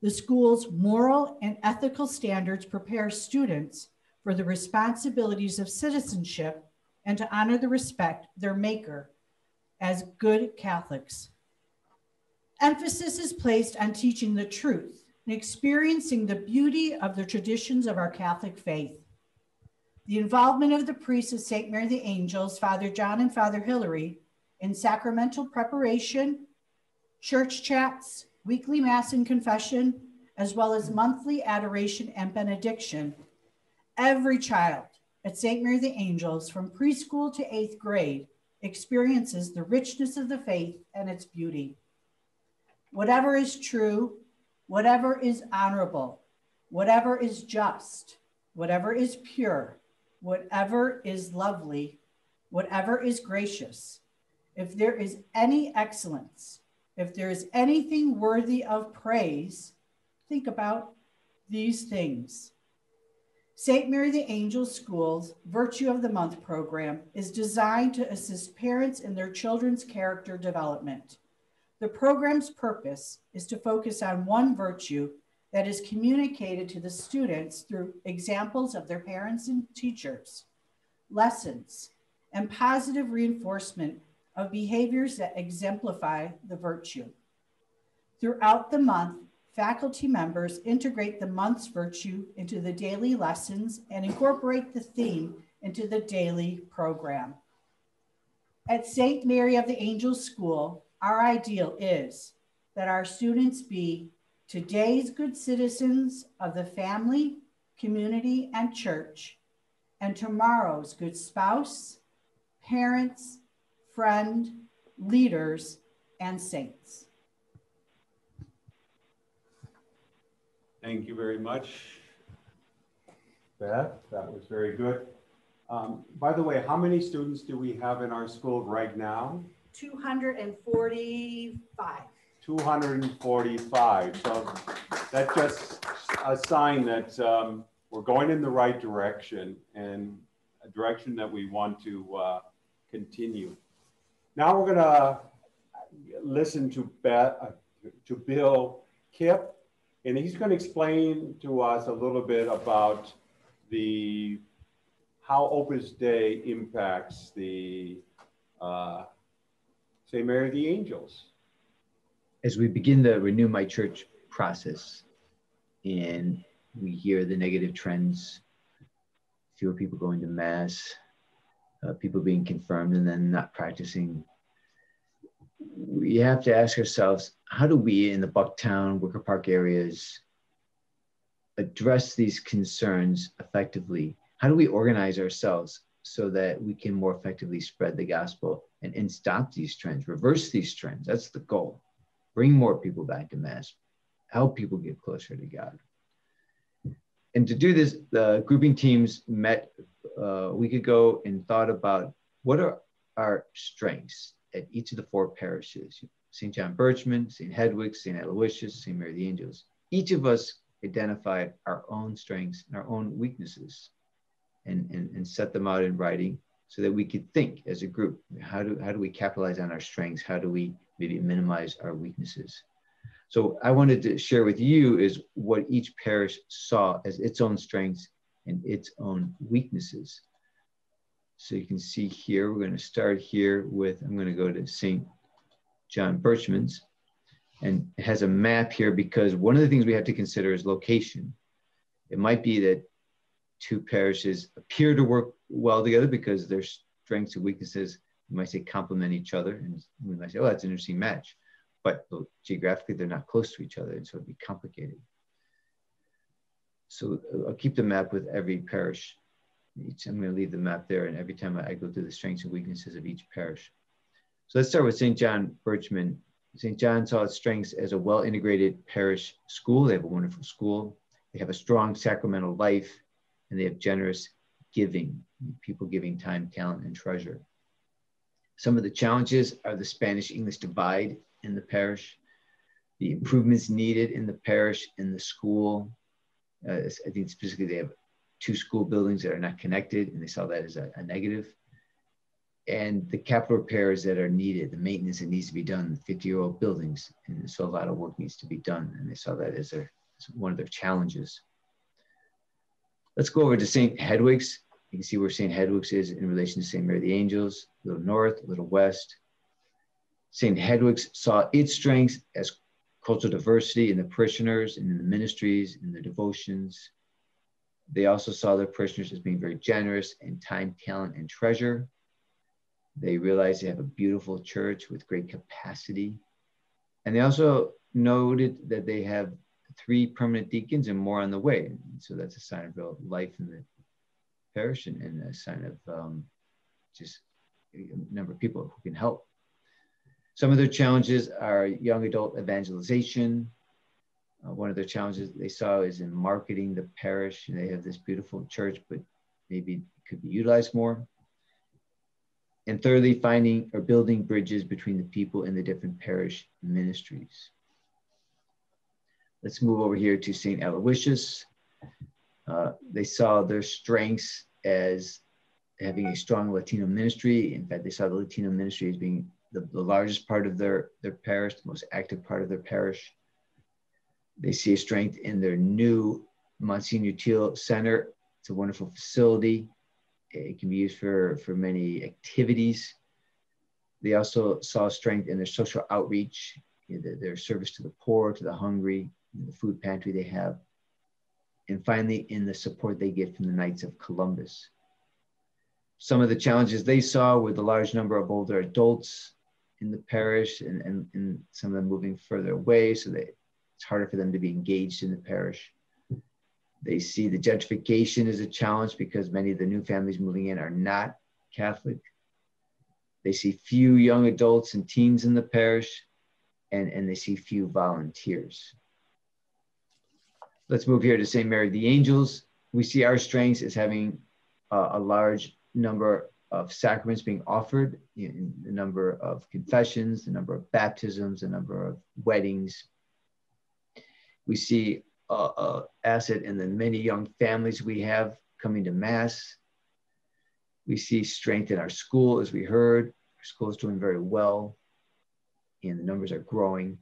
Speaker 5: The school's moral and ethical standards prepare students for the responsibilities of citizenship and to honor the respect their maker as good Catholics. Emphasis is placed on teaching the truth and experiencing the beauty of the traditions of our Catholic faith. The involvement of the priests of St. Mary the Angels, Father John and Father Hilary, in sacramental preparation, church chats, weekly mass and confession, as well as monthly adoration and benediction. Every child at St. Mary the Angels, from preschool to 8th grade, experiences the richness of the faith and its beauty. Whatever is true, whatever is honorable, whatever is just, whatever is pure, whatever is lovely, whatever is gracious, if there is any excellence, if there is anything worthy of praise, think about these things. St. Mary the Angels School's Virtue of the Month program is designed to assist parents in their children's character development. The program's purpose is to focus on one virtue that is communicated to the students through examples of their parents and teachers, lessons, and positive reinforcement of behaviors that exemplify the virtue. Throughout the month, faculty members integrate the month's virtue into the daily lessons and incorporate the theme into the daily program. At St. Mary of the Angels School, our ideal is that our students be today's good citizens of the family, community, and church, and tomorrow's good spouse, parents, friend, leaders, and saints.
Speaker 1: Thank you very much, Beth. That was very good. By the way, how many students do we have in our school right now?
Speaker 5: 245.
Speaker 1: 245. So that's just a sign that we're going in the right direction, and a direction that we want to continue. Now we're going to listen to Bill Kipp, and he's going to explain to us a little bit about how Opus Dei impacts the St. Mary of the Angels.
Speaker 6: As we begin the Renew My Church process, and we hear the negative trends, fewer people going to Mass, people being confirmed and then not practicing, we have to ask ourselves, how do we in the Bucktown, Wicker Park areas address these concerns effectively? How do we organize ourselves so that we can more effectively spread the gospel and stop these trends, reverse these trends? That's the goal. Bring more people back to Mass, help people get closer to God. And to do this, the grouping teams met a week ago and thought about what are our strengths at each of the 4 parishes: St. John Birchman, St. Hedwig, St. Aloysius, St. Mary of the Angels. Each of us identified our own strengths and our own weaknesses and set them out in writing so that we could think as a group, how do we capitalize on our strengths? How do we maybe minimize our weaknesses? So I wanted to share with you is what each parish saw as its own strengths and its own weaknesses. So you can see here, we're going to start here with, I'm going to go to St. John Birchman's, and it has a map here because one of the things we have to consider is location. It might be that 2 parishes appear to work well together because their strengths and weaknesses, you might say, complement each other. And we might say, oh, that's an interesting match. But geographically, they're not close to each other, and so it'd be complicated. So I'll keep the map with every parish. I'm going to leave the map there, and every time I go through the strengths and weaknesses of each parish. So let's start with St. John Birchman. St. John saw its strengths as a well-integrated parish school. They have a wonderful school. They have a strong sacramental life, and they have generous giving, people giving time, talent, and treasure. Some of the challenges are the Spanish-English divide in the parish, the improvements needed in the parish, in the school. I think specifically they have 2 school buildings that are not connected, and they saw that as a negative. And the capital repairs that are needed, the maintenance that needs to be done, 50-year-old buildings, and so a lot of work needs to be done, and they saw that as one of their challenges. Let's go over to St. Hedwig's. You can see where St. Hedwig's is in relation to St. Mary of the Angels, a little north, a little west. St. Hedwig's saw its strengths as cultural diversity in the parishioners and in the ministries and the devotions. They also saw their parishioners as being very generous in time, talent, and treasure. They realized they have a beautiful church with great capacity. And they also noted that they have 3 permanent deacons and more on the way. And so that's a sign of real life in the parish and a sign of just a number of people who can help. Some of their challenges are young adult evangelization. One of their challenges they saw is in marketing the parish. And they have this beautiful church, but maybe it could be utilized more. And thirdly, finding or building bridges between the people in the different parish ministries. Let's move over here to St. Aloysius. They saw their strengths as having a strong Latino ministry. In fact, they saw the Latino ministry as being the largest part of their parish, the most active part of their parish. They see a strength in their new Monsignor Teal Center. It's a wonderful facility. It can be used for many activities. They also saw strength in their social outreach, their service to the poor, to the hungry, the food pantry they have. And finally, in the support they get from the Knights of Columbus. Some of the challenges they saw were the large number of older adults in the parish and some of them moving further away, so that it's harder for them to be engaged in the parish. They see the gentrification as a challenge because many of the new families moving in are not Catholic. They see few young adults and teens in the parish, and they see few volunteers. Let's move here to St. Mary of the Angels. We see our strengths as having a large number of sacraments being offered, in the number of confessions, the number of baptisms, the number of weddings. We see an asset in the many young families we have coming to Mass. We see strength in our school, as we heard. Our school is doing very well, and the numbers are growing.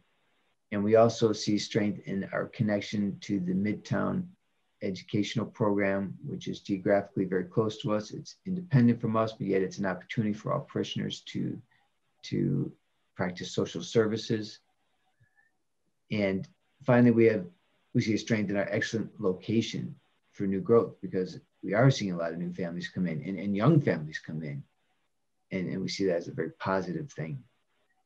Speaker 6: And we also see strength in our connection to the Midtown educational program, which is geographically very close to us. It's independent from us, but yet it's an opportunity for all parishioners to practice social services. And finally, we see a strength in our excellent location for new growth, because we are seeing a lot of new families come in and young families come in. And we see that as a very positive thing.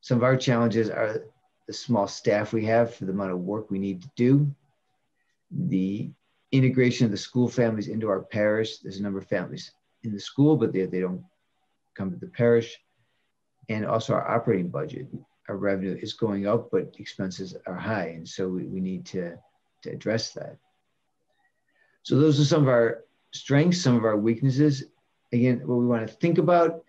Speaker 6: Some of our challenges are the small staff we have for the amount of work we need to do, the integration of the school families into our parish. There's a number of families in the school, but they don't come to the parish. And also our operating budget. Our revenue is going up, but expenses are high. And so we need to address that. So those are some of our strengths, some of our weaknesses. Again, what we want to think about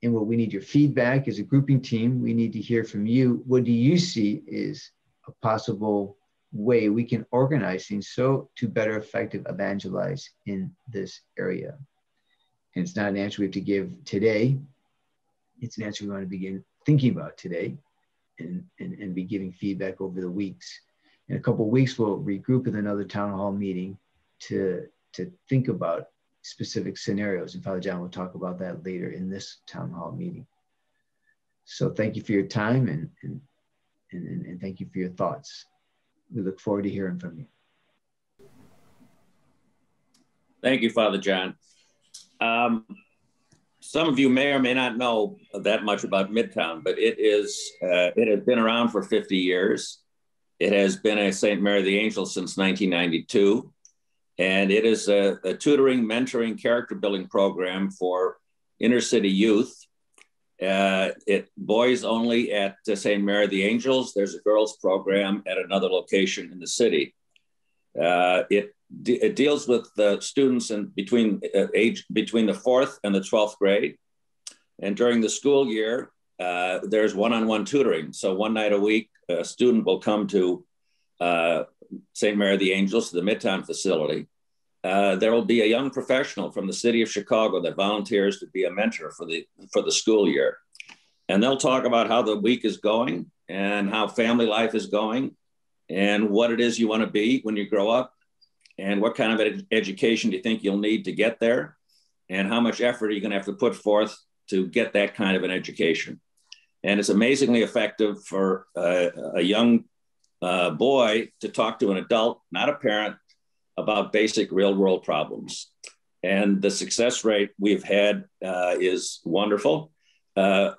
Speaker 6: and what we need your feedback as a grouping team. We need to hear from you. What do you see is a possible way we can organize things so to better effective evangelize in this area? And it's not an answer we have to give today. It's an answer we want to begin thinking about today and be giving feedback over the weeks. In a couple of weeks, we'll regroup in another town hall meeting to think about specific scenarios. And Father John will talk about that later in this town hall meeting. So thank you for your time and thank you for your thoughts. We look forward to hearing from you.
Speaker 3: Thank you, Father John. Some of you may or may not know that much about Midtown, but it has been around for 50 years. It has been a St. Mary of the Angels since 1992. And it is a tutoring, mentoring, character building program for inner city youth. Boys only at St. Mary of the Angels. There's a girls program at another location in the city. It deals with the students between the 4th and the 12th grade. And during the school year, there's one-on-one tutoring. So one night a week, a student will come to St. Mary of the Angels, to the Midtown facility. There will be a young professional from the city of Chicago that volunteers to be a mentor for the school year. And they'll talk about how the week is going and how family life is going and what it is you want to be when you grow up and what kind of education do you think you'll need to get there and how much effort are you going to have to put forth to get that kind of an education. And it's amazingly effective for a young boy to talk to an adult, not a parent, about basic real world problems. And the success rate we've had is wonderful. For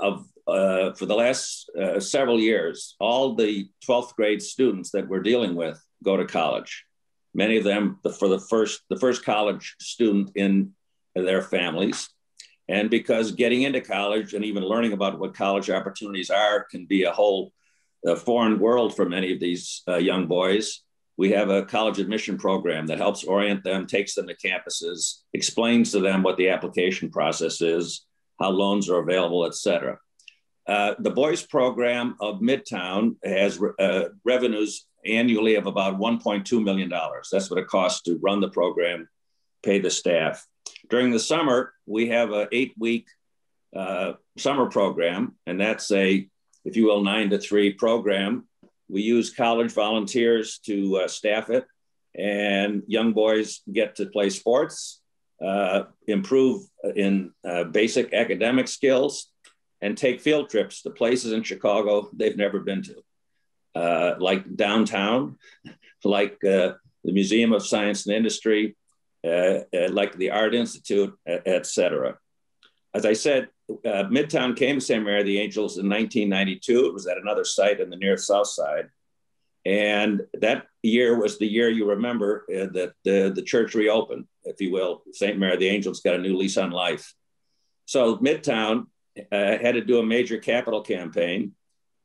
Speaker 3: the last several years, all the 12th grade students that we're dealing with go to college. Many of them for the first college student in their families. And because getting into college and even learning about what college opportunities are can be a whole foreign world for many of these young boys, we have a college admission program that helps orient them, takes them to campuses, explains to them what the application process is, how loans are available, et cetera. The boys program of Midtown has revenues annually of about $1.2 million. That's what it costs to run the program, pay the staff. During the summer, we have an 8-week summer program, and that's a, if you will, 9 to 3 program We use college volunteers to staff it, and young boys get to play sports, improve in basic academic skills, and take field trips to places in Chicago they've never been to, like downtown, like the Museum of Science and Industry, like the Art Institute, etc. As I said, Midtown came to St. Mary of the Angels in 1992. It was at another site in the near South Side. And that year was the year, you remember, that the church reopened, if you will. St. Mary of the Angels got a new lease on life. So Midtown had to do a major capital campaign.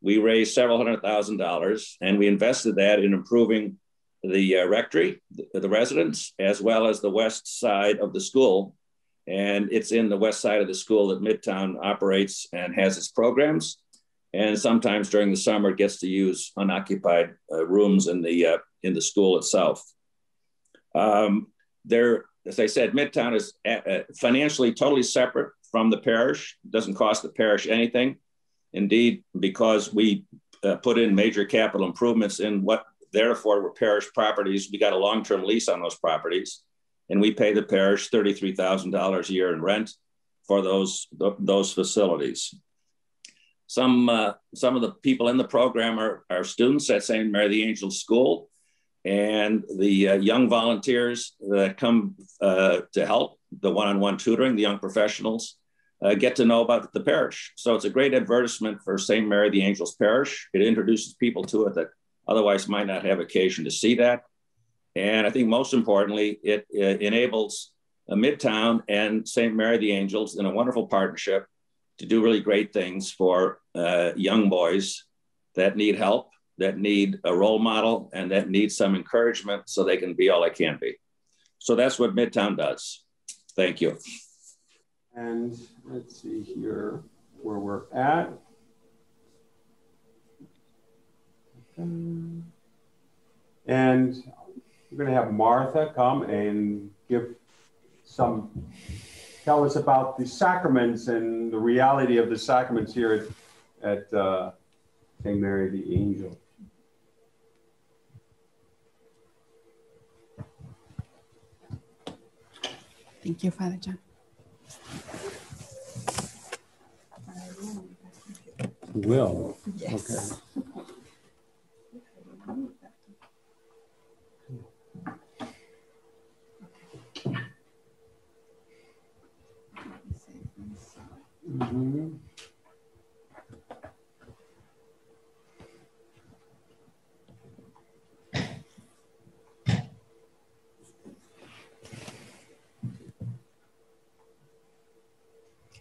Speaker 3: We raised several $100,000, and we invested that in improving the rectory, the residence, as well as the west side of the school. And it's in the west side of the school that Midtown operates and has its programs. And sometimes during the summer, it gets to use unoccupied rooms in the school itself. As I said, Midtown is financially totally separate from the parish. It doesn't cost the parish anything. Indeed, because we put in major capital improvements in what therefore were parish properties, we got a long-term lease on those properties, and we pay the parish $33,000 a year in rent for those facilities. Some of the people in the program are students at St. Mary of the Angels School, and the young volunteers that come to help, the one-on-one tutoring, the young professionals, get to know about the parish. So it's a great advertisement for St. Mary of the Angels Parish. It introduces people to it that otherwise might not have occasion to see that. And I think most importantly, it enables Midtown and St. Mary of the Angels in a wonderful partnership to do really great things for young boys that need help, that need a role model, and that need some encouragement so they can be all they can be. So that's what Midtown does. Thank you.
Speaker 1: And let's see here where we're at. And we're going to have Martha come and tell us about the sacraments and the reality of the sacraments here at St. Mary of the Angel.
Speaker 7: Thank you, Father John.
Speaker 1: Will.
Speaker 7: Yes.
Speaker 1: Okay. Mm-hmm.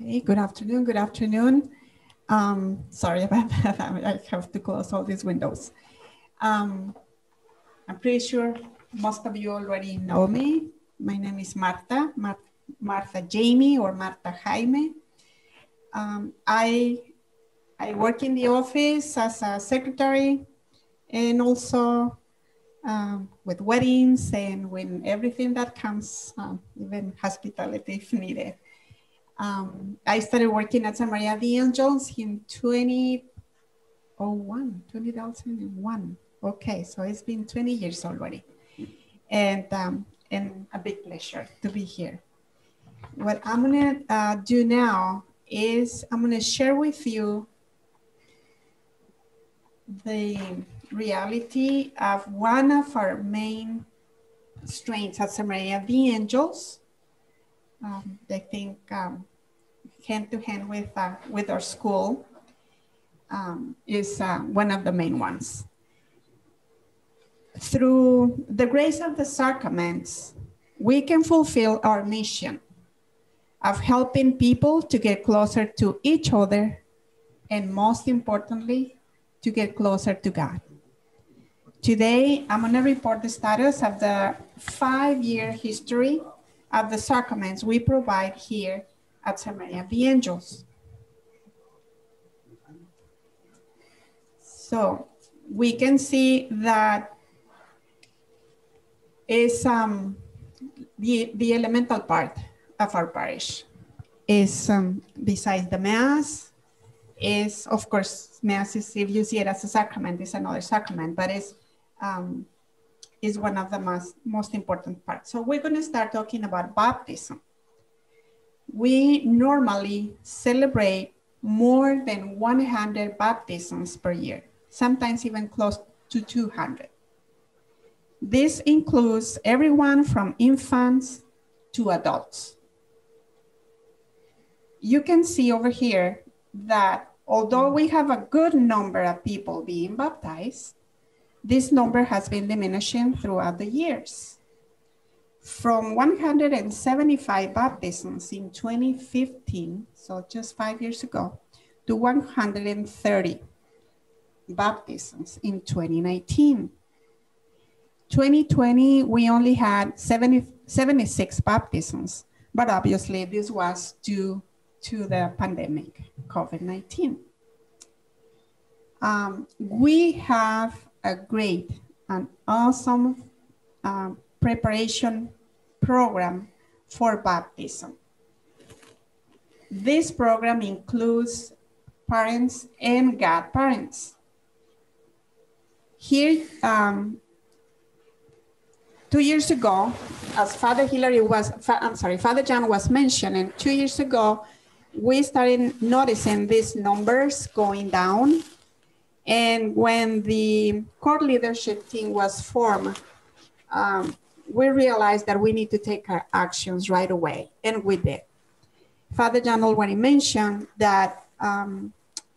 Speaker 7: Okay, good afternoon, good afternoon. Sorry about that, I have to close all these windows. I'm pretty sure most of you already know me. My name is Martha Jamie or Martha Jaime. I work in the office as a secretary and also with weddings and with everything that comes, even hospitality if needed. I started working at St. Maria of the Angels in 2001. Okay, so it's been 20 years already. And a big pleasure to be here. What I'm gonna do now is I'm gonna share with you the reality of one of our main strengths at St. Maria of the Angels. I think hand to hand with our school is one of the main ones. Through the grace of the sacraments, we can fulfill our mission of helping people to get closer to each other, and most importantly, to get closer to God. Today, I'm going to report the status of the 5-year history of the sacraments we provide here at St. Maria of the Angels. So we can see that is the elemental part of our parish is besides the Mass, is, of course, Mass is, if you see it as a sacrament, it's another sacrament, but it's is one of the most important parts. So we're going to start talking about baptism. We normally celebrate more than 100 baptisms per year, sometimes even close to 200. This includes everyone from infants to adults. You can see over here that although we have a good number of people being baptized, this number has been diminishing throughout the years. From 175 baptisms in 2015, so just 5 years ago, to 130 baptisms in 2019. 2020, we only had 76 baptisms, but obviously this was due to the pandemic, COVID-19. We have a great and awesome preparation program for baptism. This program includes parents and godparents. Here, 2 years ago, as Father John was mentioning, 2 years ago, we started noticing these numbers going down. And when the core leadership team was formed, we realized that we need to take our actions right away, and we did. Father John already mentioned that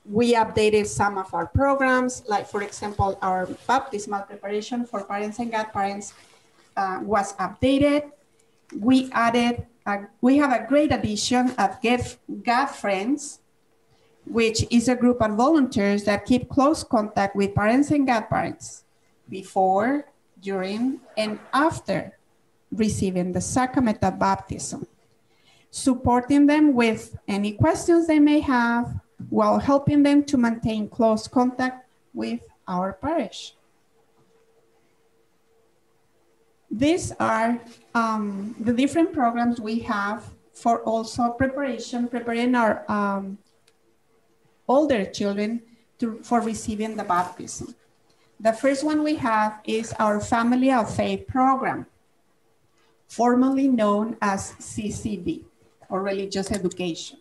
Speaker 7: we updated some of our programs, like for example, our baptismal preparation for parents and godparents was updated. We added, we have a great addition of God Friends, which is a group of volunteers that keep close contact with parents and godparents before, during, and after receiving the sacrament of baptism, supporting them with any questions they may have while helping them to maintain close contact with our parish. These are the different programs we have for also preparing our older children for receiving the baptism. The first one we have is our Family of Faith program, formerly known as CCD, or Religious Education.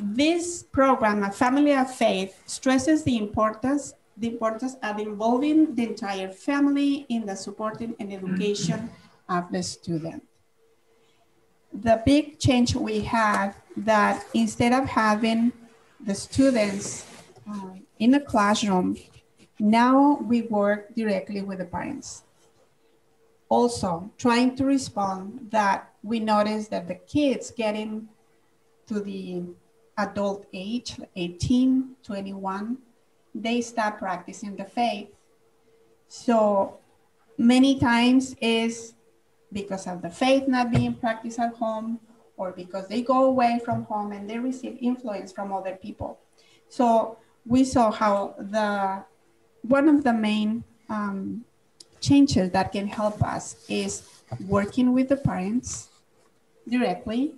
Speaker 7: This program, a Family of Faith, stresses the importance of involving the entire family in the supporting and education of the student. The big change we had that instead of having the students in the classroom, now we work directly with the parents. Also, trying to respond that we noticed that the kids getting to the adult age, 18, 21, they start practicing the faith. So many times is because of the faith not being practiced at home, or because they go away from home and they receive influence from other people. So we saw how one of the main changes that can help us is working with the parents directly,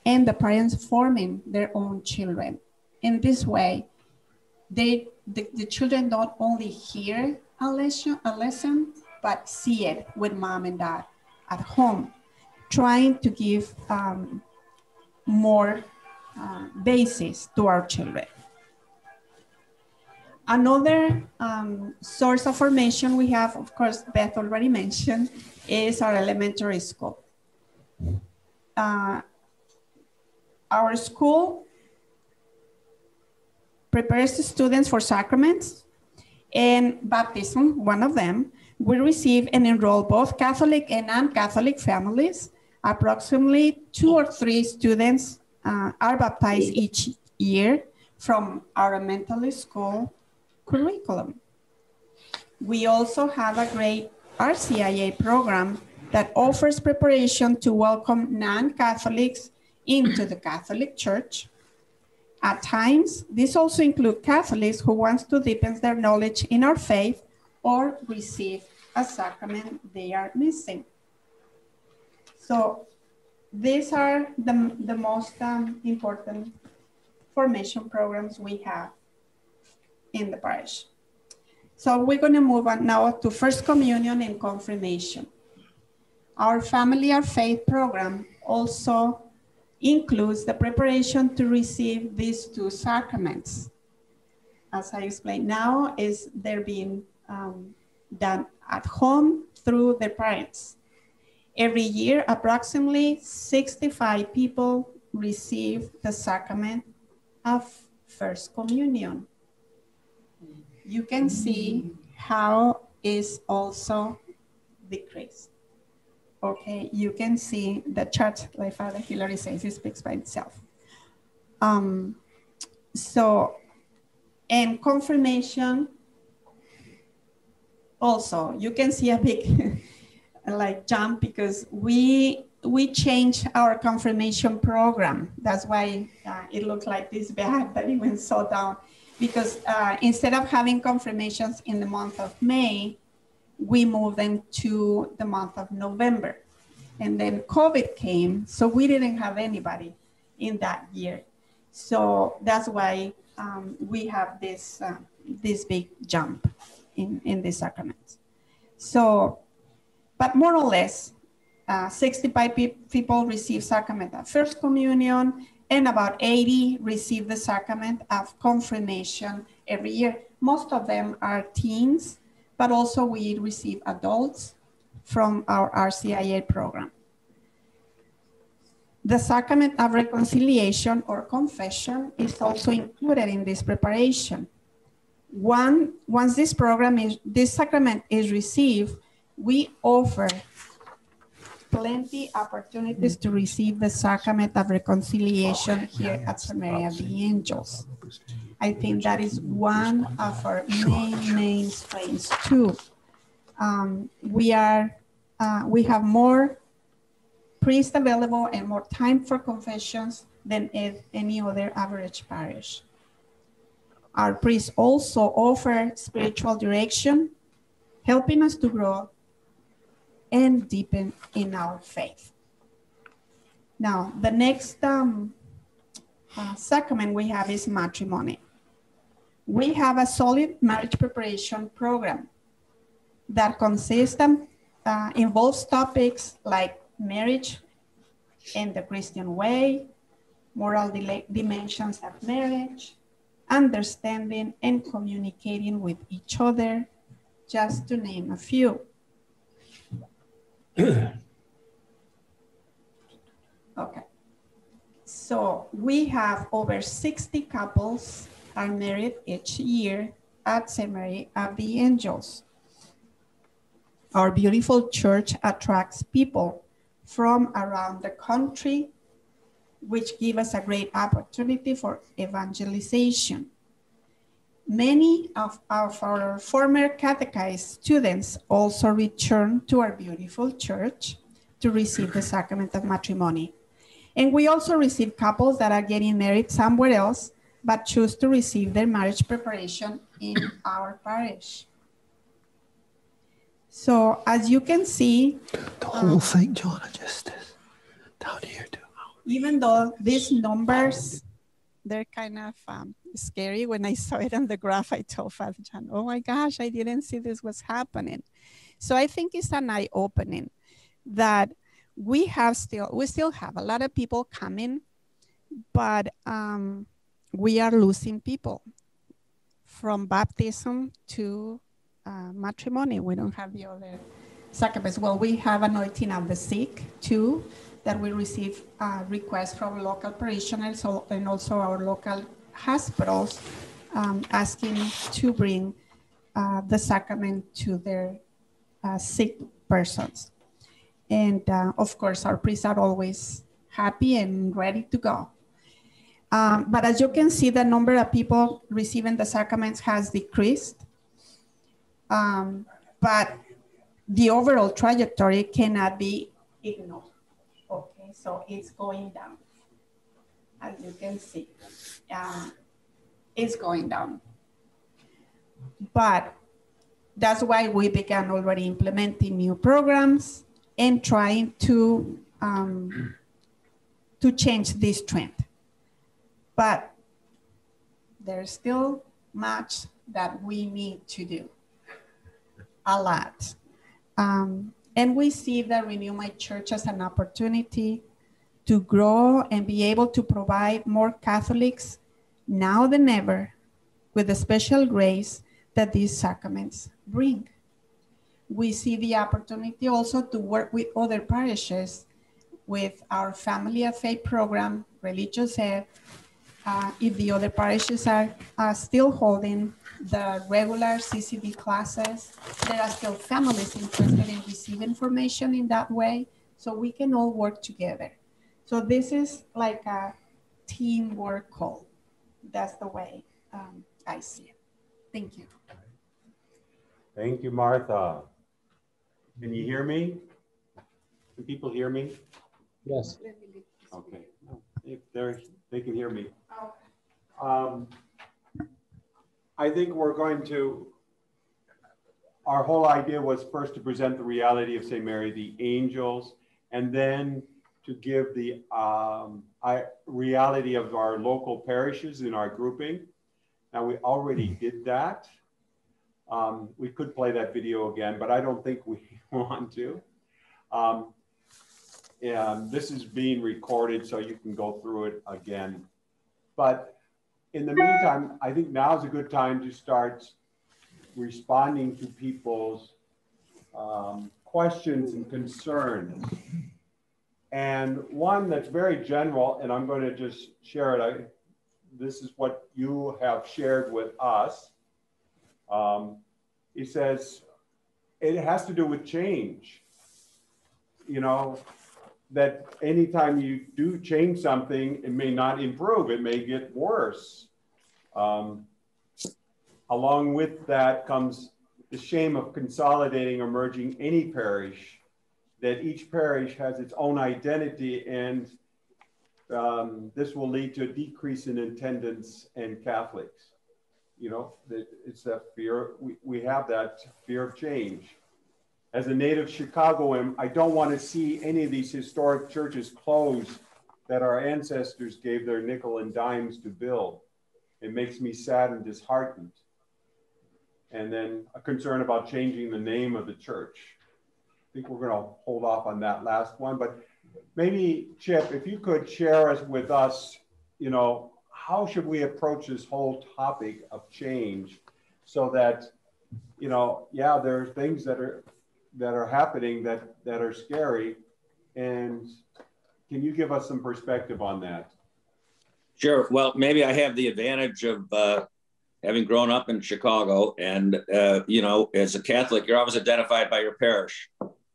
Speaker 7: and the parents forming their own children. In this way, the children don't only hear a lesson, but see it with mom and dad at home, trying to give more basis to our children. Another source of formation we have, of course, Beth already mentioned, is our elementary school. Our school prepares the students for sacraments and baptism, one of them. We receive and enroll both Catholic and non-Catholic families. Approximately 2 or 3 students are baptized each year from our elementary school curriculum. We also have a great RCIA program that offers preparation to welcome non-Catholics into the Catholic Church. At times, this also includes Catholics who want to deepen their knowledge in our faith or receive a sacrament they are missing. So these are the most important formation programs we have in the parish. So we're going to move on now to First Communion and Confirmation. Our Family of Faith program also includes the preparation to receive these two sacraments. As I explained now, they're being done at home through their parents. Every year, approximately 65 people receive the sacrament of First Communion. You can see how is also decreased. Okay, you can see the chart, like Father Hilary says, it speaks by itself. And confirmation, also, you can see a big like jump because we changed our confirmation program. That's why it looked like this bad that it went so down. Because instead of having confirmations in the month of May, we moved them to the month of November. And then COVID came, so we didn't have anybody in that year. So that's why we have this big jump in the sacraments. So, but more or less, 65 people receive sacrament of First Communion, and about 80 receive the sacrament of confirmation every year. Most of them are teens, but also we receive adults from our RCIA program. The sacrament of reconciliation or confession is also included in this preparation. Once this sacrament is received, we offer plenty opportunities to receive the sacrament of reconciliation here at St. Mary of the Angels. I think that is one of our main strengths too. We have more priests available and more time for confessions than any other average parish. Our priests also offer spiritual direction, helping us to grow and deepen in our faith. Now, the next sacrament we have is matrimony. We have a solid marriage preparation program that involves topics like marriage and the Christian way, moral dimensions of marriage, understanding and communicating with each other, just to name a few. Okay, so we have over 60 couples are married each year at St. Mary of the Angels. Our beautiful church attracts people from around the country, which give us a great opportunity for evangelization. Many of our former catechized students also return to our beautiful church to receive the sacrament of matrimony. And we also receive couples that are getting married somewhere else, but choose to receive their marriage preparation in our parish. So as you can see,
Speaker 8: the whole thing, John, just down here too.
Speaker 7: Even though these numbers, they're kind of scary. When I saw it on the graph, I told Father John, oh my gosh, I didn't see this was happening. So I think it's an eye-opening that we still have a lot of people coming, but we are losing people from baptism to matrimony. We don't have the other sacraments. Well, we have anointing of the sick too, that we receive requests from local parishioners and also our local hospitals asking to bring the sacrament to their sick persons. And of course, our priests are always happy and ready to go. But as you can see, the number of people receiving the sacraments has decreased. But the overall trajectory cannot be ignored. Okay, so it's going down. As you can see, it's going down. But that's why we began already implementing new programs and trying to change this trend. But there's still much that we need to do, a lot. And we see the Renew My Church as an opportunity to grow and be able to provide more Catholics now than ever with the special grace that these sacraments bring. We see the opportunity also to work with other parishes with our Family of Faith program, Religious Ed. If the other parishes are still holding the regular CCD classes, there are still families interested in receiving information in that way, so we can all work together. So this is like a teamwork call. That's the way I see it. Thank you.
Speaker 1: Thank you, Martha. Can you hear me? Can people hear me?
Speaker 6: Yes.
Speaker 1: Okay. If they can hear me. I think we're going to, our whole idea was first to present the reality of St. Mary, the angels, and then to give the reality of our local parishes in our grouping. Now, we already did that. We could play that video again, but I don't think we want to. This is being recorded, so you can go through it again. But in the meantime, I think now is a good time to start responding to people's questions and concerns. And one that's very general, and I'm going to just share it. This is what you have shared with us. He says, it has to do with change. You know, that anytime you do change something, it may not improve, it may get worse. Along with that comes the shame of consolidating or merging any parish, that each parish has its own identity, and this will lead to a decrease in attendance and Catholics. You know, it's that fear, we have that fear of change. As a native Chicagoan, I don't want to see any of these historic churches close that our ancestors gave their nickel and dimes to build. It makes me sad and disheartened. And then a concern about changing the name of the church. I think we're going to hold off on that last one, but maybe Chip, if you could share with us, you know, how should we approach this whole topic of change so that, you know, yeah, there are things that are happening that are scary, and can you give us some perspective on that?
Speaker 3: Sure. Well, maybe I have the advantage of having grown up in Chicago, and you know, as a Catholic, you're always identified by your parish.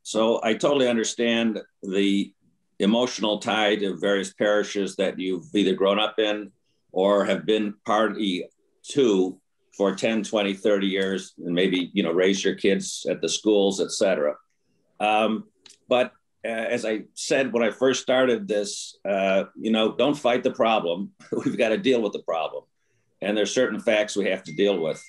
Speaker 3: So I totally understand the emotional tie to various parishes that you've either grown up in or have been party to for 10, 20, 30 years, and maybe, you know, raise your kids at the schools, et cetera. But as I said when I first started this, you know, don't fight the problem. We've got to deal with the problem. And there's certain facts we have to deal with.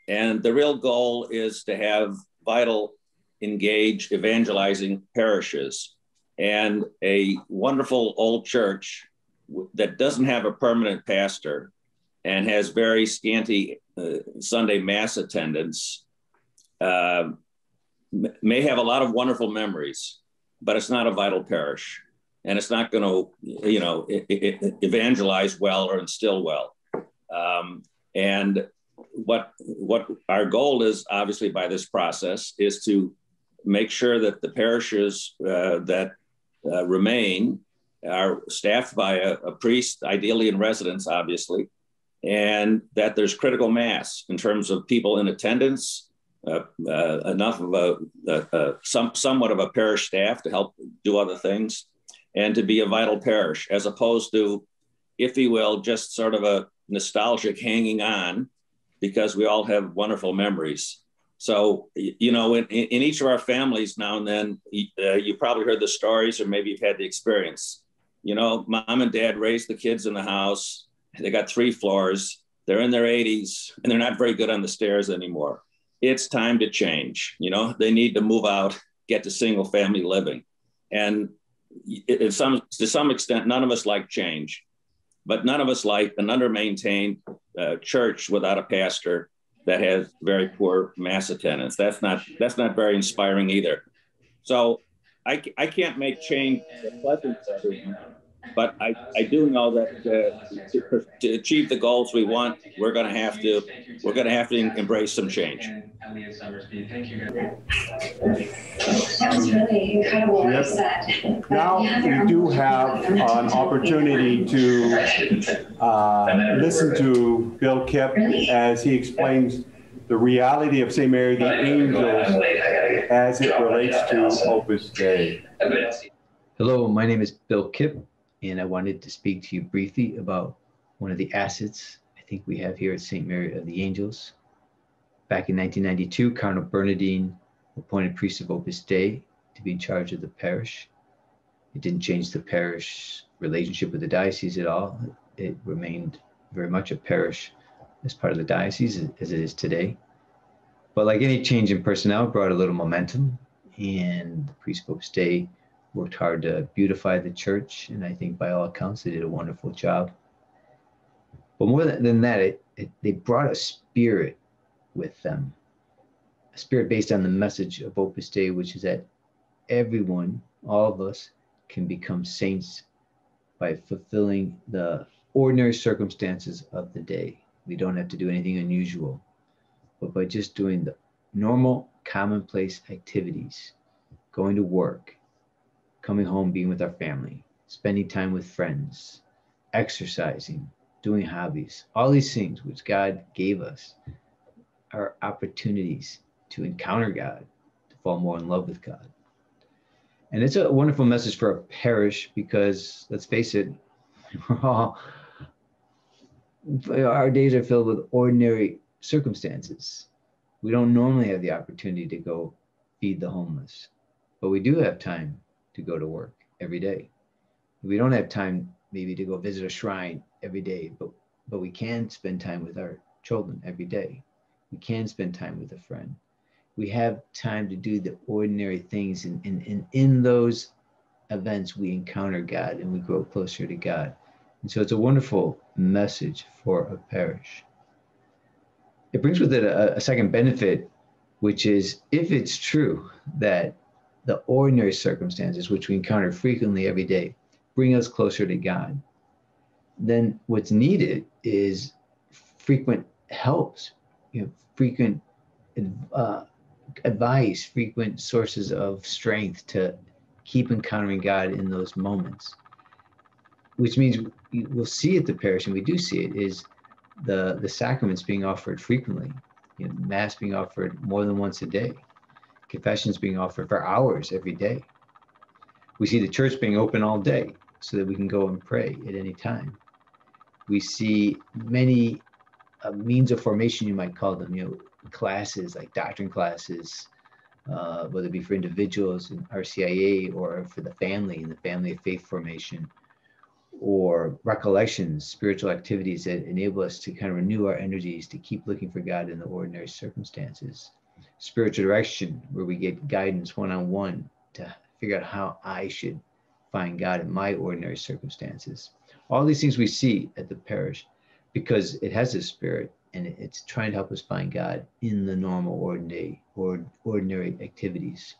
Speaker 3: And the real goal is to have vital, engaged, evangelizing parishes. And a wonderful old church that doesn't have a permanent pastor and has very scanty Sunday Mass attendance may have a lot of wonderful memories, but it's not a vital parish. And it's not going to, you know, evangelize well or instill well. And what our goal is, obviously, by this process is to make sure that the parishes that remain are staffed by a priest, ideally in residence, obviously, and that there's critical mass in terms of people in attendance, enough of somewhat of a parish staff to help do other things, and to be a vital parish, as opposed to, if you will, just sort of a nostalgic hanging on, because we all have wonderful memories. So, you know, in each of our families now and then, you probably heard the stories, or maybe you've had the experience. You know, mom and dad raised the kids in the house. They got 3 floors. They're in their 80s, and they're not very good on the stairs anymore. It's time to change. You know, they need to move out, get to single family living. And to some extent, none of us like change. but none of us like an under-maintained church without a pastor that has very poor mass attendance. That's not very inspiring either. So I can't make change pleasant for everyone, but I do know that to achieve the goals we want, we're going to have to embrace some change.
Speaker 9: That was really incredible what you said.
Speaker 1: Now we do have an opportunity to listen to Bill Kipp as he explains the reality of St. Mary the Angels as it relates to Opus Dei.
Speaker 6: Hello, my name is Bill Kipp, and I wanted to speak to you briefly about one of the assets I think we have here at St. Mary of the Angels. Back in 1992, Cardinal Bernardine appointed priest of Opus Dei to be in charge of the parish. It didn't change the parish relationship with the diocese at all. It remained very much a parish as part of the diocese as it is today. But like any change in personnel, it brought a little momentum, and the priest of Opus Dei worked hard to beautify the church, and I think by all accounts they did a wonderful job. But more than that, they brought a spirit with them, a spirit based on the message of Opus Dei, which is that everyone, all of us, can become saints by fulfilling the ordinary circumstances of the day. We don't have to do anything unusual, but by just doing the normal, commonplace activities, going to work, coming home, being with our family, spending time with friends, exercising, doing hobbies, all these things which God gave us are opportunities to encounter God, to fall more in love with God. And it's a wonderful message for a parish because, let's face it, our days are filled with ordinary circumstances. We don't normally have the opportunity to go feed the homeless, but we do have time to go to work every day. We don't have time maybe to go visit a shrine every day, but we can spend time with our children every day. We can spend time with a friend. We have time to do the ordinary things, and in those events we encounter God and we grow closer to God. And so it's a wonderful message for a parish. It brings with it a second benefit, which is, if it's true that the ordinary circumstances which we encounter frequently every day bring us closer to God, then what's needed is frequent helps, frequent advice, frequent sources of strength to keep encountering God in those moments. Which means we'll see at the parish, and we do see it, is the sacraments being offered frequently, Mass being offered more than once a day, confessions being offered for hours every day. We see the church being open all day so that we can go and pray at any time. We see many means of formation, you might call them, classes like doctrine classes, whether it be for individuals in RCIA or for the family in the family of faith formation, or recollections, spiritual activities that enable us to kind of renew our energies to keep looking for God in the ordinary circumstances. Spiritual direction, where we get guidance one-on-one to figure out how I should find God in my ordinary circumstances. All these things we see at the parish because it has this spirit, and it's trying to help us find God in the normal, ordinary activities.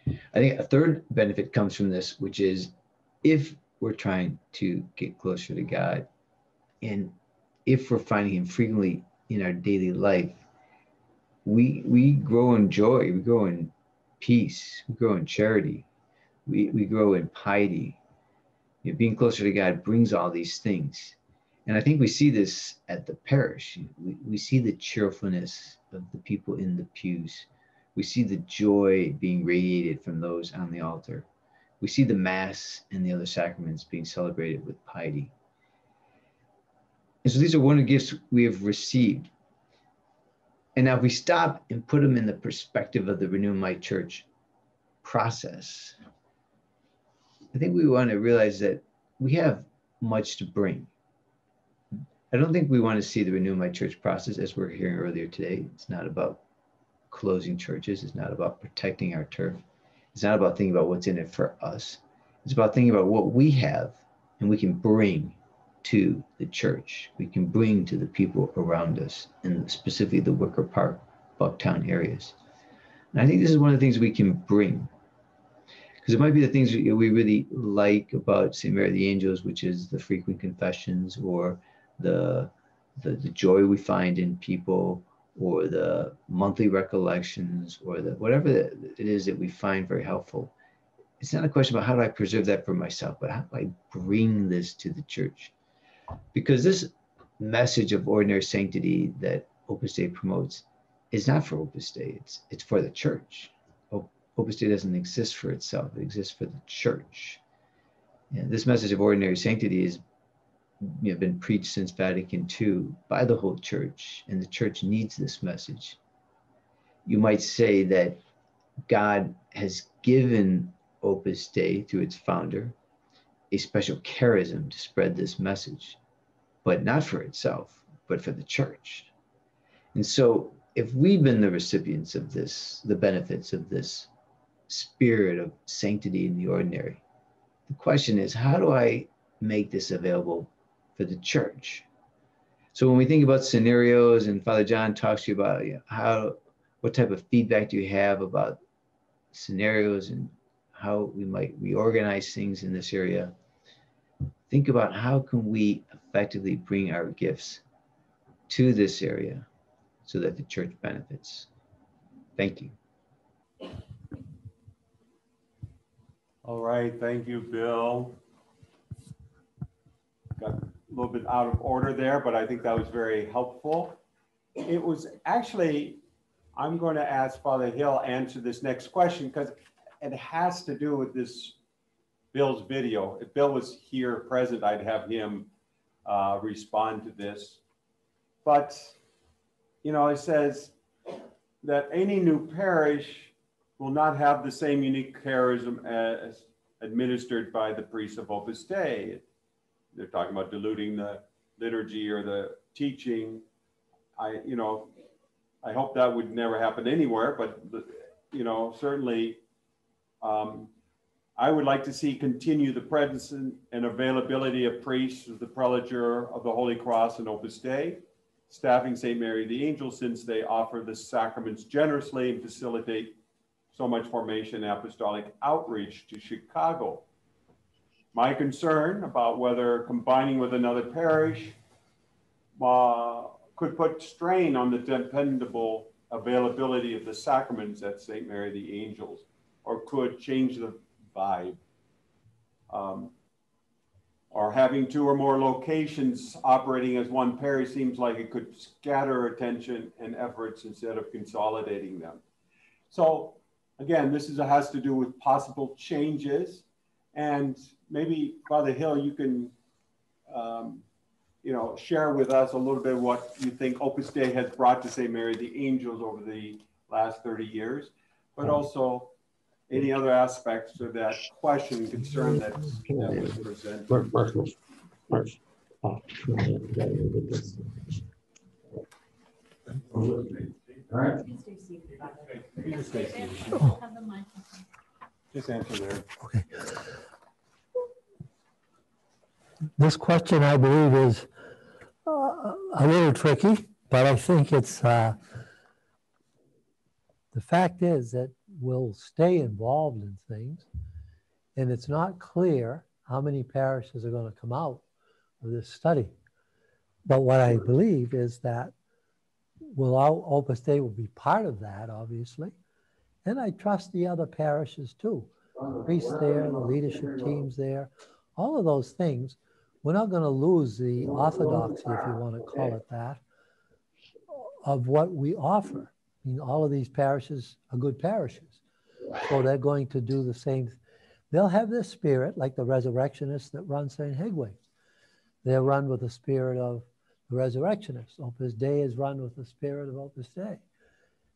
Speaker 6: I think a third benefit comes from this, which is, if we're trying to get closer to God, and if we're finding Him frequently in our daily life, we grow in joy, we grow in peace, we grow in charity, we grow in piety. Being closer to God brings all these things. And I think we see this at the parish. We see the cheerfulness of the people in the pews. We see the joy being radiated from those on the altar. We see the Mass and the other sacraments being celebrated with piety. And so these are one of the gifts we have received. And now if we stop and put them in the perspective of the Renew My Church process, I think we want to realize that we have much to bring. I don't think we want to see the Renew My Church process, as we're hearing earlier today. It's not about closing churches. It's not about protecting our turf. It's not about thinking about what's in it for us. It's about thinking about what we have and we can bring to the church. We can bring to the people around us, and specifically the Wicker Park, Bucktown areas. And I think this is one of the things we can bring, because it might be the things we really like about St. Mary of the Angels, which is the frequent confessions, or the joy we find in people, or the monthly recollections, or the whatever it is that we find very helpful. It's not a question about how do I preserve that for myself, but how do I bring this to the church? Because this message of ordinary sanctity that Opus Dei promotes is not for Opus Dei, it's for the church. Opus Dei doesn't exist for itself, it exists for the church. And this message of ordinary sanctity has been preached since Vatican II by the whole church, and the church needs this message. You might say that God has given Opus Dei, through its founder, a special charism to spread this message, but not for itself, but for the church. And so if we've been the recipients of this, the benefits of this spirit of sanctity in the ordinary, the question is, how do I make this available for the church? So when we think about scenarios, and Father John talks to you about what type of feedback do you have about scenarios and how we might reorganize things in this area, think about how can we effectively bring our gifts to this area so that the church benefits. Thank you.
Speaker 1: All right, thank you, Bill. Got a little bit out of order there, but I think that was very helpful. It was actually, I'm going to ask Father Hill answer this next question because it has to do with this Bill's video. If Bill was here present, I'd have him respond to this. But, you know, it says that any new parish will not have the same unique charism as administered by the priests of Opus Dei. They're talking about diluting the liturgy or the teaching. I hope that would never happen anywhere, but, you know, certainly I would like to see continue the presence and availability of priests of the prelature of the Holy Cross and Opus Dei, staffing St. Mary the Angel, since they offer the sacraments generously and facilitate so much formation and apostolic outreach to Chicago. My concern about whether combining with another parish could put strain on the dependable availability of the sacraments at St. Mary the Angels, or could change the vibe. Or having two or more locations operating as one parish seems like it could scatter attention and efforts instead of consolidating them. So again, this has to do with possible changes, and maybe Father Hill, you can share with us a little bit what you think Opus Dei has brought to St. Mary the Angels over the last 30 years, but also any other aspects of that question and concern that was presented. All right. Just answer there.
Speaker 4: Okay. This question, I believe, is a little tricky, but I think it's the fact is that we'll stay involved in things, and it's not clear how many parishes are going to come out of this study. But what I believe is that Opus Dei will be part of that, obviously, and I trust the other parishes too. The priests there, the leadership teams there, all of those things. We're not going to lose the orthodoxy, if you want to call it that, of what we offer. I mean, all of these parishes are good parishes. So they're going to do the same. They'll have this spirit, like the resurrectionists that run St. Higway's. They're run with the spirit of the resurrectionists. Opus Dei is run with the spirit of Opus Dei.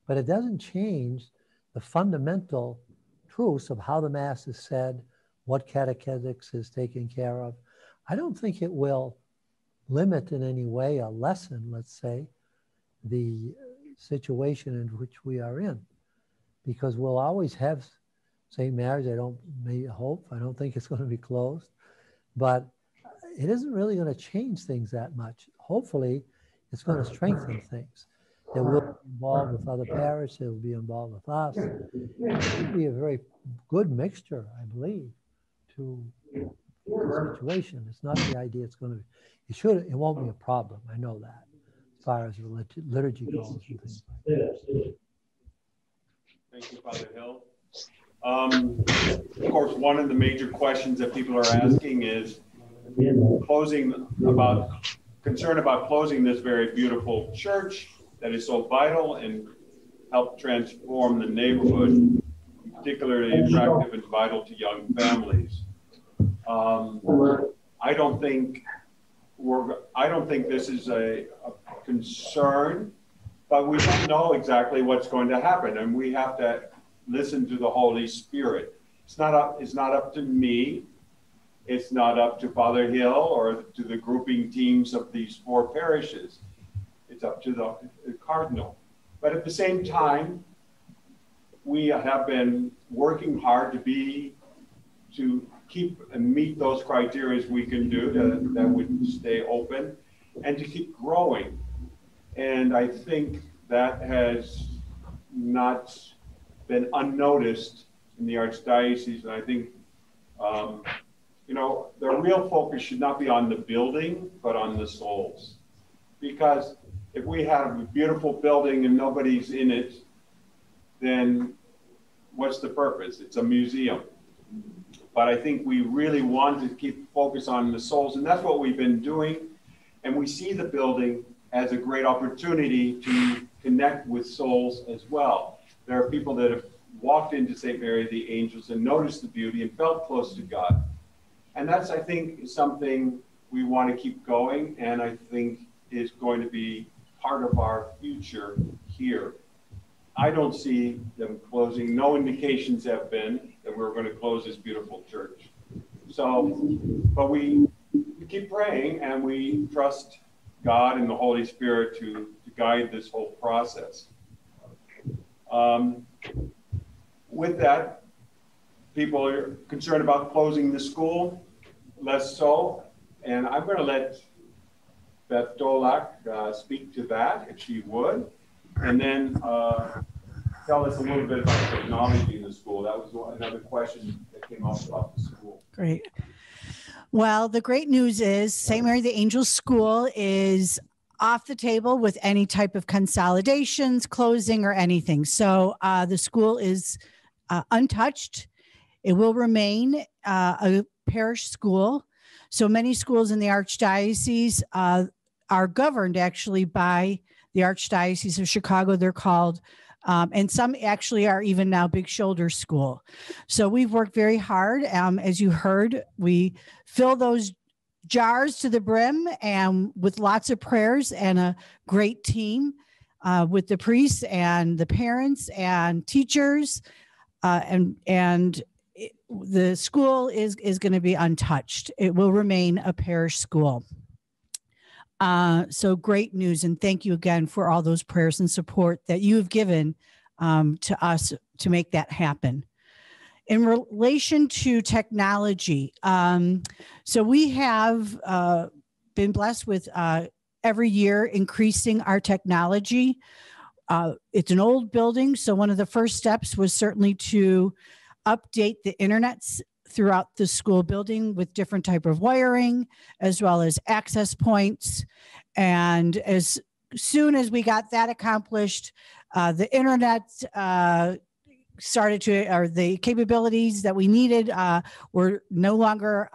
Speaker 4: But it doesn't change the fundamental truths of how the Mass is said, what catechetics is taken care of. I don't think it will limit in any way a lesson, let's say, the situation in which we are in, because we'll always have St. Mary's. I don't think it's going to be closed, but it isn't really going to change things that much. Hopefully, it's going to strengthen things. It will be involved with other parishes. It will be involved with us. It will be a very good mixture, I believe, to the situation. It's not the idea it's going to be. It won't be a problem. I know that, as far as liturgy goes and things like that.
Speaker 1: Thank you, Father Hill. Of course, one of the major questions that people are asking is concern about closing this very beautiful church that is so vital and help transform the neighborhood, particularly attractive and vital to young families. I don't think this is a concern, but we don't know exactly what's going to happen, and we have to listen to the Holy Spirit. It's not up to me. It's not up to Father Hill or to the grouping teams of these 4 parishes. It's up to the Cardinal. But at the same time, we have been working hard to keep and meet those criteria we can do that would stay open and to keep growing. And I think that has not been unnoticed in the Archdiocese. And I think, the real focus should not be on the building, but on the souls. Because if we have a beautiful building and nobody's in it, then what's the purpose? It's a museum. But I think we really want to keep focus on the souls, and that's what we've been doing. And we see the building as a great opportunity to connect with souls as well. There are people that have walked into St. Mary of the Angels and noticed the beauty and felt close to God. And that's, I think, something we want to keep going, and I think is going to be part of our future here. I don't see them closing. No indications have been that we're going to close this beautiful church. So, but we keep praying, and we trust God and the Holy Spirit to guide this whole process. With that, people are concerned about closing the school, less so. And I'm going to let Beth Dolak speak to that, if she would, and then tell us a little bit about technology in the school. That was another question that came up about the school.
Speaker 5: Great. Well, the great news is St. Mary the Angels School is off the table with any type of consolidations, closing, or anything. So the school is untouched. It will remain a parish school. So many schools in the Archdiocese are governed actually by the Archdiocese of Chicago. They're called, and some actually are even now Big Shoulder School. So we've worked very hard. As you heard, we fill those jars to the brim and with lots of prayers and a great team with the priests and the parents and teachers, and the school is going to be untouched. It will remain a parish school. So great news, and thank you again for all those prayers and support that you have given to us to make that happen. In relation to technology, so we have been blessed with every year increasing our technology. It's an old building, so one of the first steps was certainly to update the internet throughout the school building with different type of wiring, as well as access points. And as soon as we got that accomplished, the internet started to, or the capabilities that we needed were no longer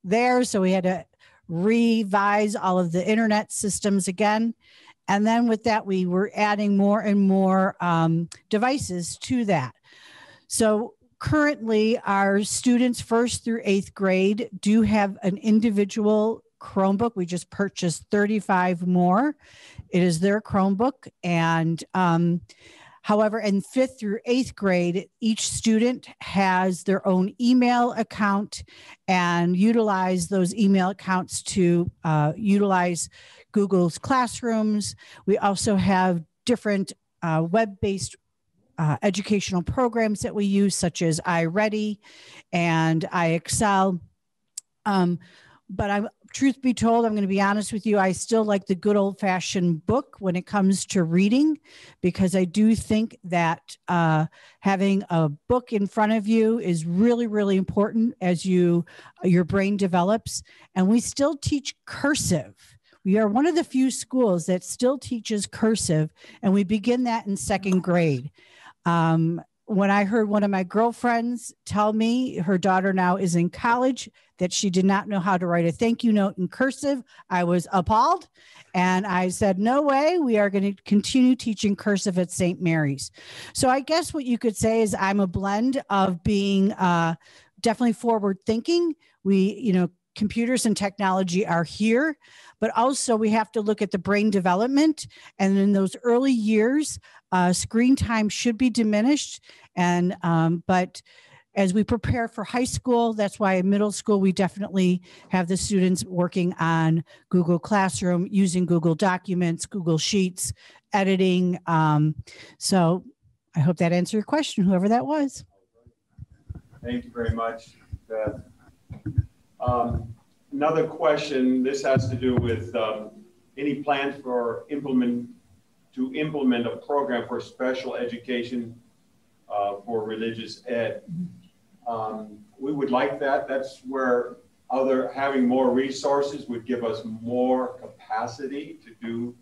Speaker 5: there. So we had to revise all of the internet systems again. And then with that, we were adding more and more devices to that. So currently, our students 1st through 8th grade do have an individual Chromebook. We just purchased 35 more. It is their Chromebook. And however, in 5th through 8th grade, each student has their own email account and utilize those email accounts to utilize Google's Classrooms. We also have different web-based educational programs that we use, such as iReady and iExcel. But I'm truth be told, I'm going to be honest with you, I still like the good old-fashioned book when it comes to reading, because I do think that having a book in front of you is really, really important as your brain develops. And we still teach cursive. We are one of the few schools that still teaches cursive, and we begin that in 2nd grade. When I heard one of my girlfriends tell me her daughter now is in college, that she did not know how to write a thank you note in cursive, I was appalled. And I said, no way, we are going to continue teaching cursive at St. Mary's. So I guess what you could say is I'm a blend of being definitely forward thinking. Computers and technology are here, but also we have to look at the brain development. And in those early years, screen time should be diminished. And but as we prepare for high school, that's why in middle school, we definitely have the students working on Google Classroom, using Google Documents, Google Sheets, editing. So I hope that answered your question, whoever that was.
Speaker 1: Thank you very much, Beth. Another question, this has to do with any plans for implement a program for special education for religious ed. We would like that. That's where having more resources would give us more capacity to do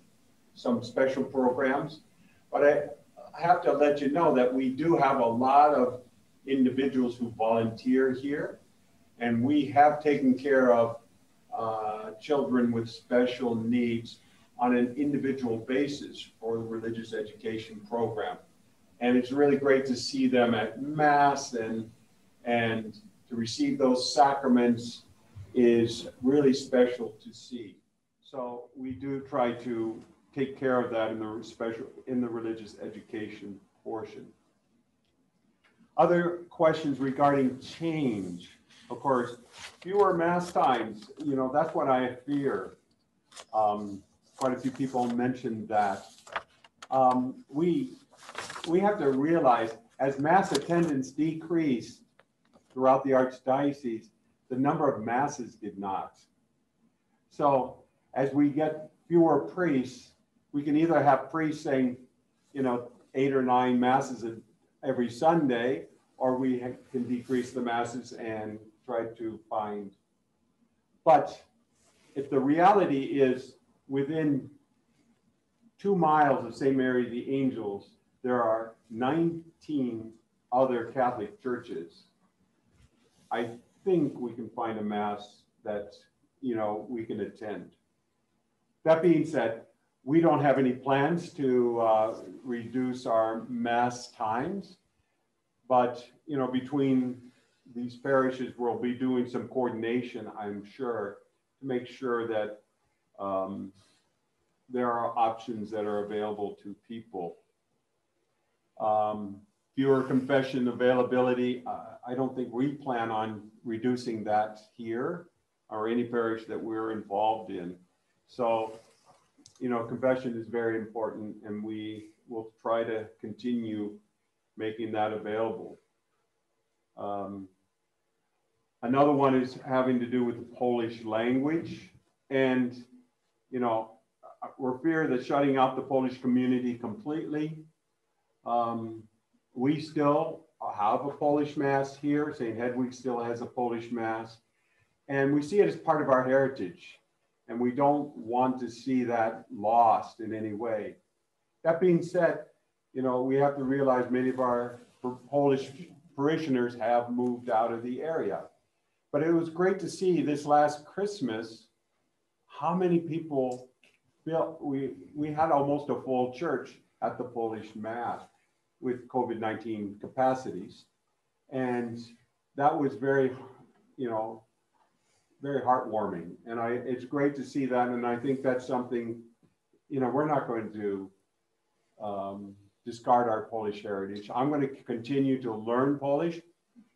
Speaker 1: some special programs. But I have to let you know that we do have a lot of individuals who volunteer here. And we have taken care of children with special needs on an individual basis for the religious education program. And it's really great to see them at Mass, and to receive those sacraments is really special to see. So we do try to take care of that in the religious education portion. Other questions regarding change. Of course, fewer Mass times, that's what I fear. Quite a few people mentioned that. We have to realize as Mass attendance decreased throughout the Archdiocese, the number of Masses did not. So as we get fewer priests, we can either have priests saying, 8 or 9 Masses every Sunday, or we can decrease the Masses and try to find. But if the reality is within 2 miles of St. Mary the Angels, there are 19 other Catholic churches, I think we can find a Mass that, we can attend. That being said, we don't have any plans to reduce our Mass times, but, between these parishes, we'll be doing some coordination, I'm sure, to make sure that there are options that are available to people. Fewer confession availability, I don't think we plan on reducing that here or any parish that we're involved in. So, confession is very important, and we will try to continue making that available. Another one is having to do with the Polish language. And, we're feared that shutting out the Polish community completely. We still have a Polish Mass here. St. Hedwig still has a Polish Mass. And we see it as part of our heritage. And we don't want to see that lost in any way. That being said, we have to realize many of our Polish parishioners have moved out of the area. But it was great to see this last Christmas how many people felt. We had almost a full church at the Polish Mass with COVID-19 capacities. And that was very, very heartwarming. And it's great to see that. And I think that's something, we're not going to discard our Polish heritage. I'm going to continue to learn Polish,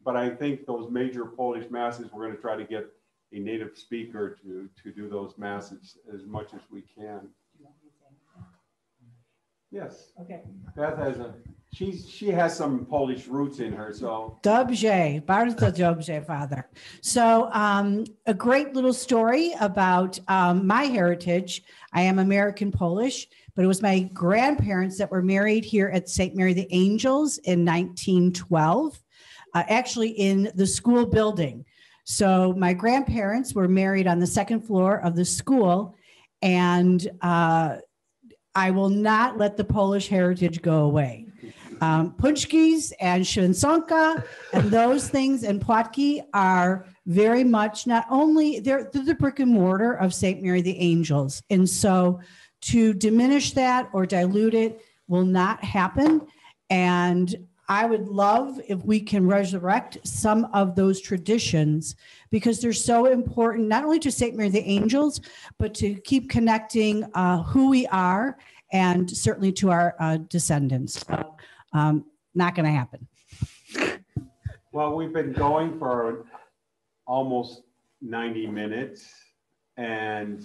Speaker 1: but I think those major Polish Masses, we're going to try to get a native speaker to do those Masses as much as we can. Yes.
Speaker 5: Okay.
Speaker 1: Beth has a She has some Polish roots in her, so.
Speaker 5: Dobrze, bardzo dobrze, Father. So a great little story about my heritage. I am American Polish, but it was my grandparents that were married here at St. Mary the Angels in 1912, actually in the school building. So my grandparents were married on the second floor of the school, and I will not let the Polish heritage go away. Punchkis and Święconka and those things and płatki are very much not only, they're the brick and mortar of St. Mary the Angels. And so to diminish that or dilute it will not happen. And I would love if we can resurrect some of those traditions because they're so important, not only to St. Mary the Angels, but to keep connecting who we are and certainly to our descendants. So, not going to happen.
Speaker 1: Well, we've been going for almost 90 minutes and,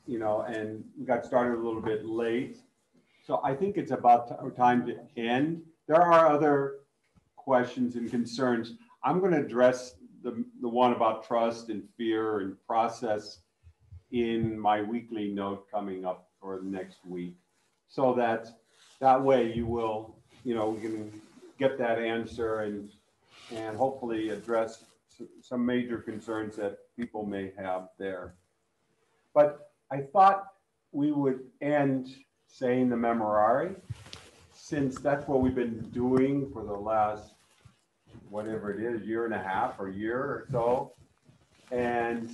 Speaker 1: you know, and we got started a little bit late. So I think it's about time to end. There are other questions and concerns. I'm going to address the one about trust and fear and process in my weekly note coming up for the next week. So that way you will, you know, we can get that answer and hopefully address some major concerns that people may have there. But I thought we would end saying the Memorare, since that's what we've been doing for the last, whatever it is, year and a half or year or so. And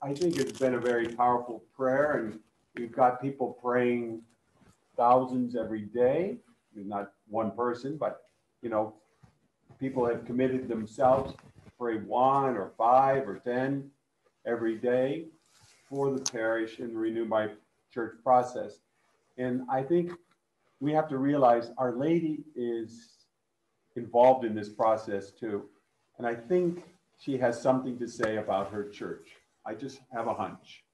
Speaker 1: I think it's been a very powerful prayer, and we've got people praying thousands every day. Not one person, but, you know, people have committed themselves to pray 1 or 5 or 10 every day for the parish and the Renew My Church process. And I think we have to realize Our Lady is involved in this process too. And I think she has something to say about her church. I just have a hunch.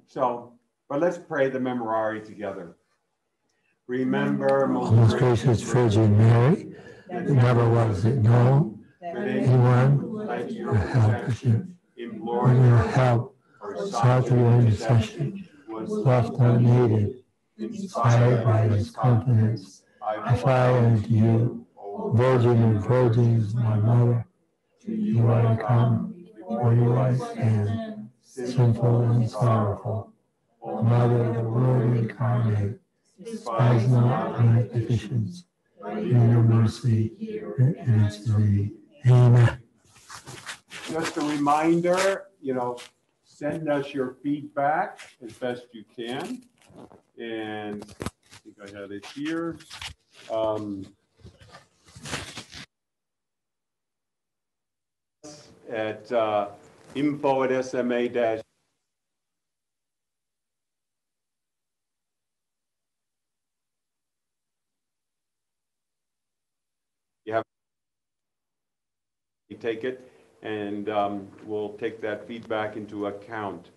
Speaker 1: So, but let's pray the Memorare together. Remember,
Speaker 8: most gracious Virgin Mary, never was it known that anyone like your protection, imploring your help, or sought your intercession, was left unaided. Inspired by this confidence, I fly unto you, Virgin of Virgins, my Mother. To you I come, before you I stand, sinful and sorrowful. O Mother of the Word incarnate, despise not my petitions, but in your mercy hear and answer me. Amen.
Speaker 1: Just a reminder, you know, send us your feedback as best you can. And I think I had it here. At info@sma- you have to take it, and we'll take that feedback into account.